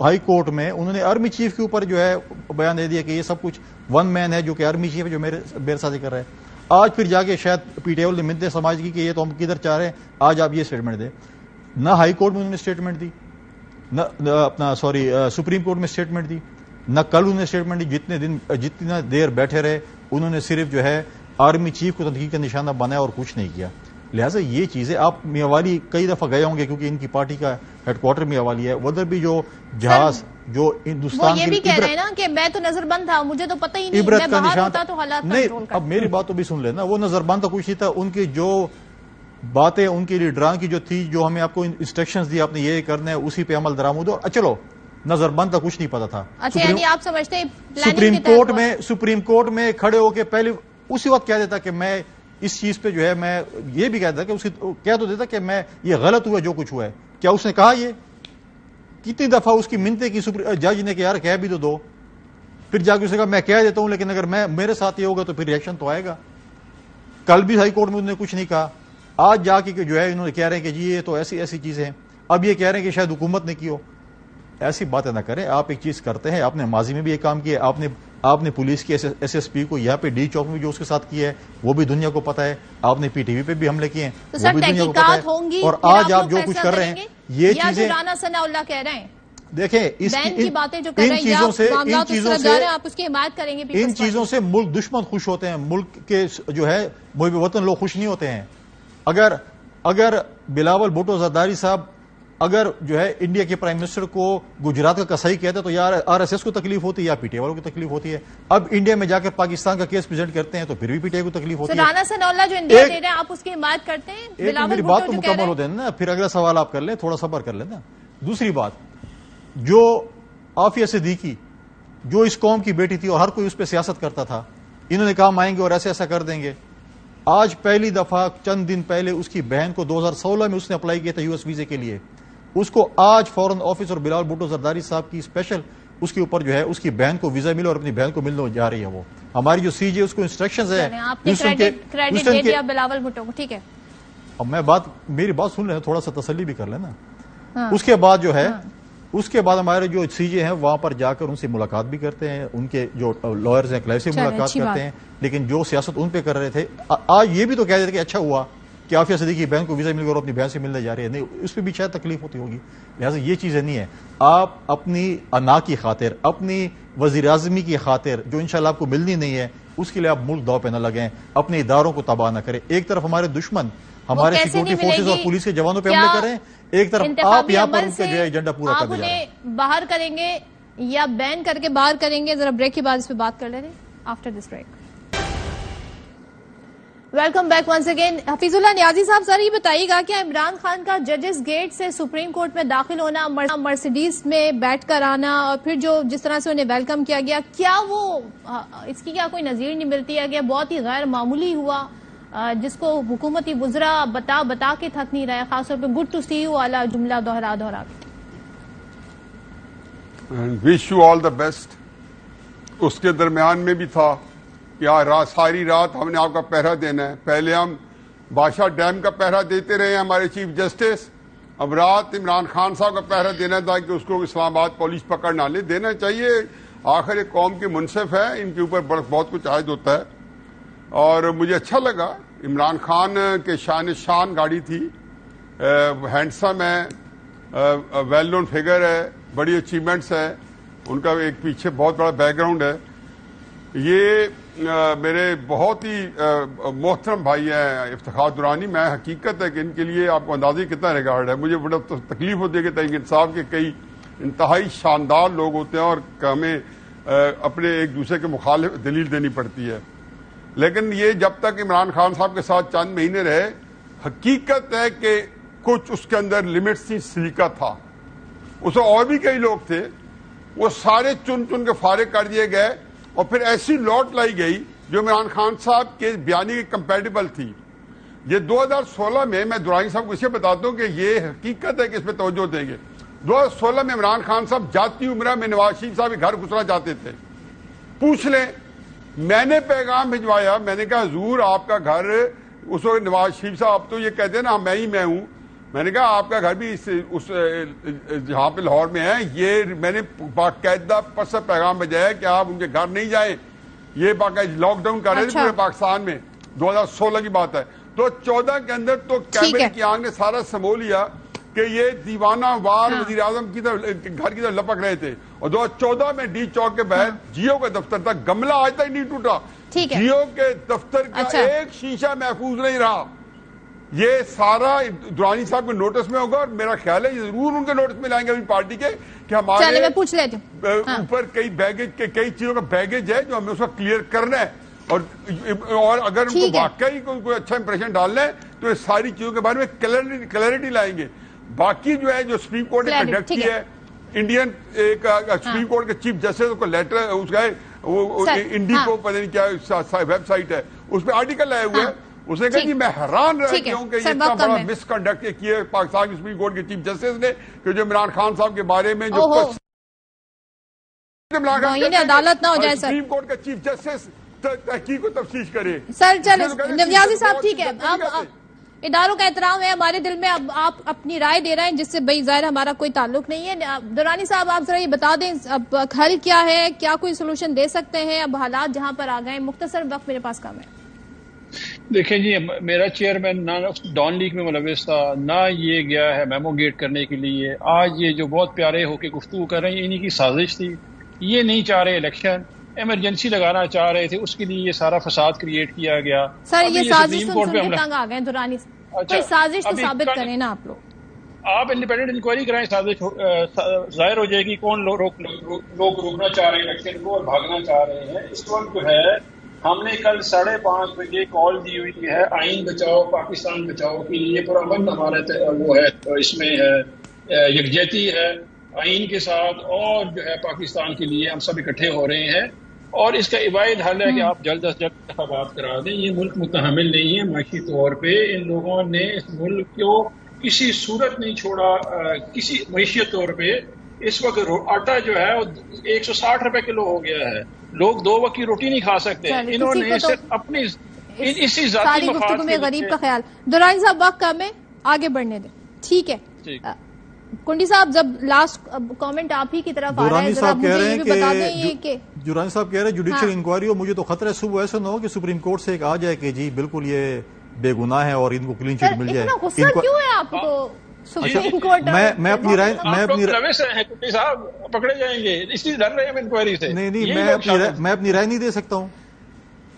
ہائی کورٹ میں انہوں نے آرمی چیف کے اوپر جو ہے بیان دے دیا کہ یہ سب کچھ ون مین ہے جو کہ آرمی چیف ہے جو میرے ساتھ کر رہا ہے. آج پھر جا کے شاید پی ٹی ایل نے منتیں سماج کی کہ یہ تو ہم کدھر چاہ رہے ہیں، آج آپ یہ اسٹیٹمنٹ دیں. نہ ہائی کورٹ میں انہوں نے اسٹیٹمنٹ دی، نہ سپریم کورٹ میں اسٹیٹمنٹ دی، نہ کل انہوں نے اسٹیٹمنٹ دی. جتنا دیر بیٹھے رہے انہوں نے صرف جو ہے آرمی چیف کو تنقید کا نشانہ بنایا اور کچھ نہیں کیا. لہٰذا یہ چیزیں آپ میاوالی کئی دفعہ گئے ہوں گے کیونکہ ان کی پارٹی کا ہیڈ کوارٹر میاوالی ہے. ادھر بھی جو جہاز جو ہندوستان یہ بھی کہہ رہے ہیں نا کہ میں تو نظر بند تھا، مجھے تو پتہ ہی نہیں، عبرت کا نشان تو حالات نہیں. اب میری بات تو بھی سن لینا، وہ نظر بند تو کچھ نہیں تھا. ان کی جو باتیں ان کی لیڈران کی جو تھی، جو ہمیں آپ کو انسٹرکشنز دی آپ نے یہ کرنا ہے، اسی پہ عمل درآمد ہو. چلو نظر بند کا کچھ نہیں پتا تھا. آپ سمجھتے سپریم کورٹ میں کھڑے ہو کے پہلے اسی وقت کہہ دیتا کہ میں اس چیز پہ جو ہے میں یہ بھی کہتا کہ کہہ تو دیتا کہ میں یہ غلط ہوا جو کچھ ہوا ہے. کیا اس نے کہا؟ یہ کتنی دفعہ اس کی منتیں کی جج نے کہ یار کہہ بھی تو دو. پھر جا کے اس نے کہا میں کہہ دیتا ہوں لیکن اگر میرے ساتھ یہ ہوگا تو پھر ریئیکشن تو آئے گا. کل بھی ہائی کورٹ میں انہوں نے کچھ نہیں کہا. آج جا کے جو ہے انہوں نے کہہ رہے ہیں کہ جی یہ تو ایسی چیزیں ہیں. اب یہ کہہ رہے ہیں کہ شاید حکومت نے کی ہو. ایسی باتیں نہ کریں. آپ ایک چیز کرتے ہیں، آپ نے ماضی میں بھی یہ کام کیا. آپ نے پولیس کی ایس ایس پی کو یہاں پہ ڈی چوک میں جو اس کے ساتھ کیا ہے وہ بھی دنیا کو پتا ہے. آپ نے پی ٹی وی پہ بھی حملے کیے ہیں وہ بھی دنیا کو پتا ہے. اور آج آپ جو کچھ کر رہے ہیں یہ چیزیں دیکھیں ان چیزوں سے ملک دشمن خوش ہوتے ہیں، ملک کے جو ہے محب وطن لوگ خوش نہیں ہوتے ہیں. اگر بلاول بھٹو زرداری صاحب اگر جو ہے انڈیا کے پرائم منسٹر کو گجرات کا کسائی کہتے تو یا RSS کو تکلیف ہوتی ہے یا PTI والوں کو تکلیف ہوتی ہے. اب انڈیا میں جا کر پاکستان کا کیس پریزنٹ کرتے ہیں تو پھر بھی PTI کو تکلیف ہوتی ہے. رانا ثناءاللہ جو انڈیا دے رہے ہیں آپ اس کی حمایت کرتے ہیں؟ میری بات تو مکمل ہوتے ہیں نا, پھر اگلا سوال آپ کر لیں, تھوڑا صبر کر لیں نا. دوسری بات, جو عافیہ صدیقی جو اس قوم کی بیٹی تھی اور ہر کوئی اس پہ سیاست کرتا تھا, انہوں نے کہا ہم آئیں گے اور ایسا ایسا کر دیں گے. آج پہلی دفعہ چند دن پہلے اس کی بہن کو 2016 میں اس نے اپلائی کیا تھا US ویزے کے لیے, اس کو آج فورن آفس اور بلال بھٹو زرداری صاحب کی اسپیشل اس کے اوپر جو ہے اس کی بہن کو ویزا ملا اور اپنی بہن کو ملنے جا رہی ہے. وہ ہماری جو CJ اس کو انسٹرکشنز ہے کریڈٹ دے دیا بلاول بھٹو کو, ٹھیک ہے. اب میں میری بات سن رہے ہیں, تھوڑا سا تسلی بھی کر لینا. اس کے بعد جو ہے اس کے بعد ہمارے جو CJ ہیں وہاں پر جا کر ان سے ملاقات بھی کرتے ہیں, ان کے جو لائرز ہیں کلیف سے ملاقات کرتے ہیں, لیکن جو سیاست ان پہ کر رہے تھے آج یہ بھی تو کہہ دیتے کہ اچھا ہوا کہ عافیہ صدیقی کی بہن کو ویزا مل گیا اور اپنی بہن سے ملنے جا رہے ہیں. نہیں, اس پہ بھی شاید تکلیف ہوتی ہوگی. لہٰذا یہ چیزیں نہیں ہے. آپ اپنی انا کی خاطر, اپنی وزیر اعظمی کی خاطر جو انشاءاللہ آپ کو ملنی نہیں ہے, اس کے لیے آپ ملک داؤ پہ نہ لگیں, اپنے اداروں کو تباہ نہ کریں. ایک طرف ہمارے دشمن ہمارے سیکورٹی فورسز اور پولیس کے جوانوں پہ حملے کریں, ایک طرف آپ یہاں پر ان کے جو ایجنڈا پورا کر دے جا رہے ہیں. باہر کریں گے یا بین کر کے باہر کریں گے؟ ذرا بریک کے بعد اس پہ بات کر لیں گے after this break. Welcome back once again. Hafeez Ullah Niazi صاحب, سر یہ بتائیے گا کہ عمران خان کا ججز گیٹ سے سپریم کورٹ میں داخل ہونا, مرسیڈیز میں بیٹھ کر آنا اور پھر جو جس طرح سے انہیں ویلکم کیا گیا, کیا وہ اس کی کیا کوئی نظیر نہیں ملتی ہے کہ بہت ہی غیر معمولی ہوا, جس کو حکومتی وزراء بتا کے تھک نہیں رہے, خاص طور پہ گڈ ٹو سی یو والا جملہ دوہرا wish you all the best. اس کے درمیان میں بھی تھا کہ ساری رات ہم نے آپ کا پہرا دینا ہے. پہلے ہم بادشاہ ڈیم کا پہرا دیتے رہے ہیں ہمارے چیف جسٹس, اب رات عمران خان صاحب کا پہرا دینا تھا کہ اس کو اسلام آباد پولیس پکڑ نہ لے. دینا چاہیے, آخر ایک قوم کے منصف ہے, ان کے اوپر بہت کچھ عائد ہوتا ہے. اور مجھے اچھا لگا, عمران خان کے شان گاڑی تھی, ہینڈسم ہے, ویل نون فگر ہے, بڑی اچیومنٹس ہے, ان کا ایک پیچھے بہت بڑا بیک گراؤنڈ ہے. یہ میرے بہت ہی محترم بھائی ہیں افتخار درانی. میں حقیقت ہے کہ ان کے لیے آپ کو اندازے کتنا ریگارڈ ہے. مجھے بڑا تکلیف ہوتی ہے کہ تحریک انصاف کے کئی انتہائی شاندار لوگ ہوتے ہیں اور ہمیں اپنے ایک دوسرے کے مخالف دلیل دینی پڑتی ہے. لیکن یہ جب تک عمران خان صاحب کے ساتھ چند مہینے رہے, حقیقت ہے کہ کچھ اس کے اندر لمٹس تھی, سلیقہ تھا. اس میں اور بھی کئی لوگ تھے, وہ سارے چن کے فارغ کر دیے گئے اور پھر ایسی لوٹ لائی گئی جو عمران خان صاحب کے بیانی کے کمپیٹیبل تھی. یہ 2016 میں درانی صاحب کو اسے بتاتا ہوں کہ یہ حقیقت ہے کہ اس پہ توجہ دیں گے. 2016 میں عمران خان صاحب جاتی عمرہ میں نواز شریف صاحب کے گھر گھسنا چاہتے تھے. پوچھ لیں, میں نے پیغام بھجوایا, میں نے کہا حضور آپ کا گھر, اس وقت نواز شریف صاحب اب تو یہ کہتے ہیں نا میں ہوں, میں نے کہا آپ کا گھر بھی اس جہاں پہ لاہور میں ہے, یہ میں نے باقاعدہ پس پیغام بھیجایا کہ آپ ان کے گھر نہیں جائیں. یہ باقاعدہ لاک ڈاؤن کر رہے تھے پورے پاکستان میں, 2016 کی بات ہے. تو 14 کے اندر تو کیمرے کی آنکھ نے سارا سمو لیا کہ یہ دیوانہ وار وزیر اعظم کی طرف گھر کی طرف لپک رہے تھے. اور 2014 میں ڈی چوک کے باہر جیو کا دفتر تھا, گملہ آج تک نہیں ٹوٹا. جیو کے دفتر کا ایک شیشہ محفوظ نہیں رہا. یہ سارا درانی صاحب کے نوٹس میں ہوگا, اور میرا خیال ہے یہ ضرور ان کے نوٹس میں لائیں گے اپنی پارٹی کے کہ ہمارے اوپر کئی چیزوں کا بیگیج ہے جو ہمیں اس کا کلیئر کرنا ہے. اور اگر ان کو واقعی کوئی اچھا امپریشن ڈالنا ہے تو یہ ساری چیزوں کے بارے میں کلیئرٹی لائیں گے. باقی جو ہے جو سپریم کورٹ نے کنڈکٹ کی ہے, انڈین ایک سپریم کورٹ کے چیف جسٹس کو لیٹر اس کا انڈی کو پتہ نہیں کیا ویب سائٹ ہے, اس پہ آرٹیکل آئے ہوئے ہیں. اس نے کہا کہ میں حیران رہ گیا ہوں کہ یہ اتنا بڑا مس کنڈکٹ کیے پاکستان کی سپریم کورٹ کے چیف جسٹس نے کہ جو عمران خان صاحب کے بارے میں جو عدالت نہ ہو جائے. سپریم کورٹ کا چیف جسٹس تحقیق و تفتیش کرے. سر چلے نیازی صاحب ٹھیک ہے, اداروں کا احترام ہے ہمارے دل میں, اب آپ اپنی رائے دے رہے ہیں جس سے بھائی ظاہر ہمارا کوئی تعلق نہیں ہے. درانی صاحب آپ ذرا یہ بتا دیں اب حل کیا ہے, کیا کوئی سولوشن دے سکتے ہیں؟ اب حالات جہاں پر آ گئے, مختصر وقت میرے پاس کم ہے. دیکھیں جی, میرا چیئرمین نہ ڈان لیگ میں ملوث تھا, نہ یہ گیا ہے میمو گیٹ کرنے کے لیے. آج یہ جو بہت پیارے ہو کے گفتگو کر رہے ہیں, انہی کی سازش تھی. یہ نہیں چاہ رہے الیکشن, ایمرجنسی لگانا چاہ رہے تھے, اس کے لیے یہ سارا فساد کریٹ کیا گیا. سر یہ سازش تنگ آ گئے درانی, کوئی سازش تو ثابت کریں نا آپ لوگ. آپ انڈیپینڈنٹ انکوائری کرائیں، ظاہر ہو جائے گی کون لوگ روکنا چاہ رہے ہیں الیکشن کو اور بھاگنا چاہ رہے ہیں۔ اس وقت جو ہے ہم نے کل 5:30 بجے کال دی ہوئی ہے آئین بچاؤ پاکستان بچاؤ کے لیے، پرامن ہمارا وہ ہے، اس میں ہے یکجہتی ہے آئین کے ساتھ، اور جو ہے پاکستان کے لیے ہم سب اکٹھے ہو رہے ہیں، اور اس کا واحد حل ہے کہ آپ جلد از جلد انتخابات کرا دیں۔ یہ ملک متحمل نہیں ہے معاشی طور پہ، ان لوگوں نے اس ملک کو کسی صورت نہیں چھوڑا، کسی معیشت طور پہ اس وقت آٹا جو ہے وہ 160 روپے کلو ہو گیا ہے، لوگ 2 وقت کی روٹی نہیں کھا سکتے۔ انہوں نے صرف اپنی اسی ذاتی مفاد میں غریب کا خیال۔ درانی صاحب وقت کم ہے، آگے بڑھنے دیں، ٹھیک ہے۔ کنڈی صاحب جب لاسٹ کامنٹ آپ ہی کی طرف آ رہا ہے، ذرا مجھے یہ بھی بتا دیں یہ کہ دورانی صاحب کہہ رہے ہیں جوڈیشل انکوائری ہو، مجھے تو خطرہ ہے صبح ایسا نہ ہو کہ سپریم کورٹ سے ایک آ جائے کہ جی بالکل یہ بے گناہ ہے اور ان کو کلین چٹ مل جائے۔ اتنا غصہ کیوں ہے آپ کو سپریم کورٹ؟ میں اپنی رائے صاحب پکڑے جائیں گے اس لیے ڈر رہے ہیں انکوائری سے۔ نہیں میں اپنی رائے نہیں دے سکتا ہوں۔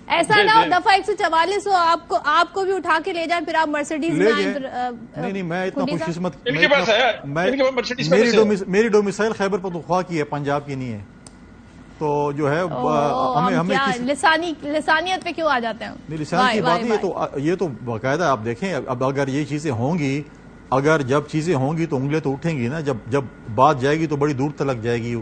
ایسا نہ ہو دفعہ 144 ہو آپ کو بھی اٹھا کے لے جائیں، پھر آپ مرسیڈیز میں نہیں میں اتنا خوش قسمت، میری ڈومیسائل خیبر پختونخوا کی ہے، پنجاب کی نہیں ہے، تو جو ہے ہمیں لسانیت پہ کیوں آ جاتے ہیں؟ لسان کی بات نہیں، یہ تو باقاعدہ آپ دیکھیں، اب اگر یہ چیزیں ہوں گی، اگر جب چیزیں ہوں گی تو انگلیں تو اٹھیں گی نا، جب بات جائے گی تو بڑی دور تلک جائے گی،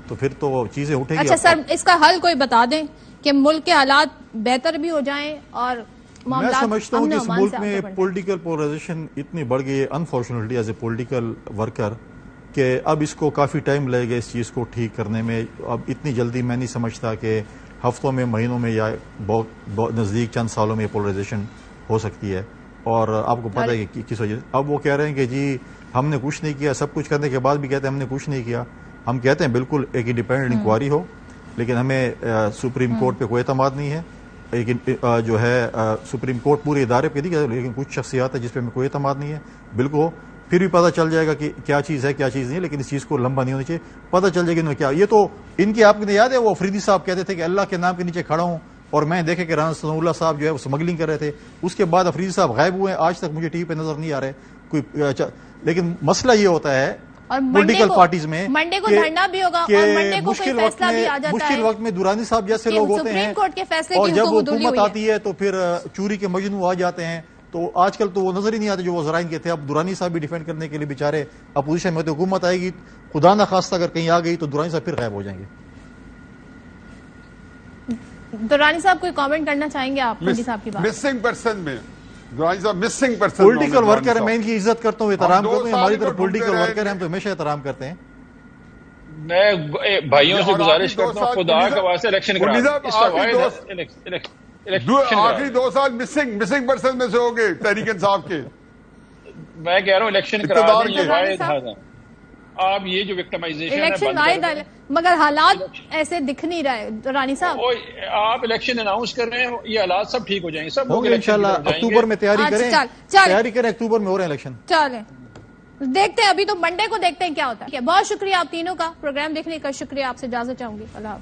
تو پھر تو چیزیں اٹھیں گی۔ اچھا سر، اس کا حل کوئی بتا دیں کہ ملک کے حالات بہتر بھی ہو جائیں اور میں سمجھتا ہوں کہ اس ملک میں پولیٹیکل پولرائزیشن اتنی بڑھ گئی ہے unfortunately as a political worker, کہ اب اس کو کافی ٹائم لگے گا اس چیز کو ٹھیک کرنے میں۔ اب اتنی جلدی میں نہیں سمجھتا کہ ہفتوں میں، مہینوں میں، یا بہت نزدیک چند سالوں میں پولرائزیشن ہو سکتی ہے۔ اور آپ کو پتہ ہے کہ کس وجہ سے اب وہ کہہ رہے ہیں کہ جی ہم نے کچھ نہیں کیا، سب کچھ کرنے کے بعد بھی کہتے ہیں ہم نے کچھ نہیں کیا۔ ہم کہتے ہیں بالکل ایک انڈیپینڈنٹ انکوائری ہو، لیکن ہمیں سپریم کورٹ پہ کوئی اعتماد نہیں ہے، لیکن جو ہے سپریم کورٹ پورے ادارے پہ نہیں، لیکن کچھ شخصیات ہے جس پہ ہمیں کوئی اعتماد نہیں ہے، بالکل پھر بھی پتہ چل جائے گا کہ کیا چیز ہے کیا چیز نہیں ہے، لیکن اس چیز کو لمبا نہیں ہونا چاہیے، پتہ چل جائے گا انہوں نے کیا۔ یہ تو ان کی آپ کو یاد ہے وہ افریدی صاحب کہتے تھے کہ اللہ کے نام کے نیچے کھڑا ہوں، اور میں دیکھے کہ رانا ثناء اللہ صاحب جو ہے وہ اسمگلنگ کر رہے تھے، اس کے بعد افریدی صاحب غائب ہوئے ہیں، آج تک مجھے ٹی وی پہ نظر نہیں آ رہے کوئی۔ لیکن مسئلہ یہ ہوتا ہے پولیٹیکل پارٹیز میں منڈے کو دھرنا بھی ہوگا اور منڈے کو کوئی فیصلہ بھی آ جاتا ہے، مشکل وقت میں دورانی صاحب جیسے لوگ ہوتے ہیں، اور جب حکومت آتی ہے تو پھر چوری کے مجنو آ جاتے ہیں، تو آج کل تو وہ نظر ہی نہیں آتے جو وہ ذرائع کے تھے۔ اب دورانی صاحب بھی ڈیفینڈ کرنے کے لیے بیچارے اپوزیشن میں، تو حکومت آئے گی خدا نہ خواستہ اگر کہیں آ گئی تو دورانی صاحب پھر غائب ہو جائیں گے۔ دورانی صاحب کوئی کامنٹ کرنا چاہیں گے آپ کنڈی صاحب کی بات؟ مسنگ پرسن میں دورانی صاحب مسنگ پرسن پولیٹیکل ورکر ہے، میں ان کی عزت کرتا ہوں، احترام کرتا ہوں، ہماری طرف پولیٹیکل ورکر ہیں، ہم تو ہمیشہ احترام کرتے ہیں۔ میں بھائیوں سے گزارش کرتا ہوں خدا کا واسطے الیکشن کرا، آخری 2 سال مسنگ پرسن میں سے ہو گئے تحریک انصاف کے۔ میں کہہ رہا ہوں الیکشن کرا دیں، یہ واحد حل ہے۔ آپ یہ جو وکٹمائزیشن الیکشن واحد حل ہے، مگر حالات ایسے دکھ نہیں رہے رانی صاحب۔ آپ الیکشن اناؤنس کر رہے ہیں، یہ حالات سب ٹھیک ہو جائیں گے، سب ہوں گے انشاءاللہ۔ اکتوبر میں تیاری کریں، اکتوبر میں ہو رہے ہیں الیکشن، چلیں دیکھتے ہیں، ابھی تو منڈے کو دیکھتے ہیں کیا ہوتا ہے۔ بہت شکریہ آپ تینوں کا، پروگرام دیکھنے کا شکریہ، آپ سے اجازت چاہوں گی، اللہ حافظ۔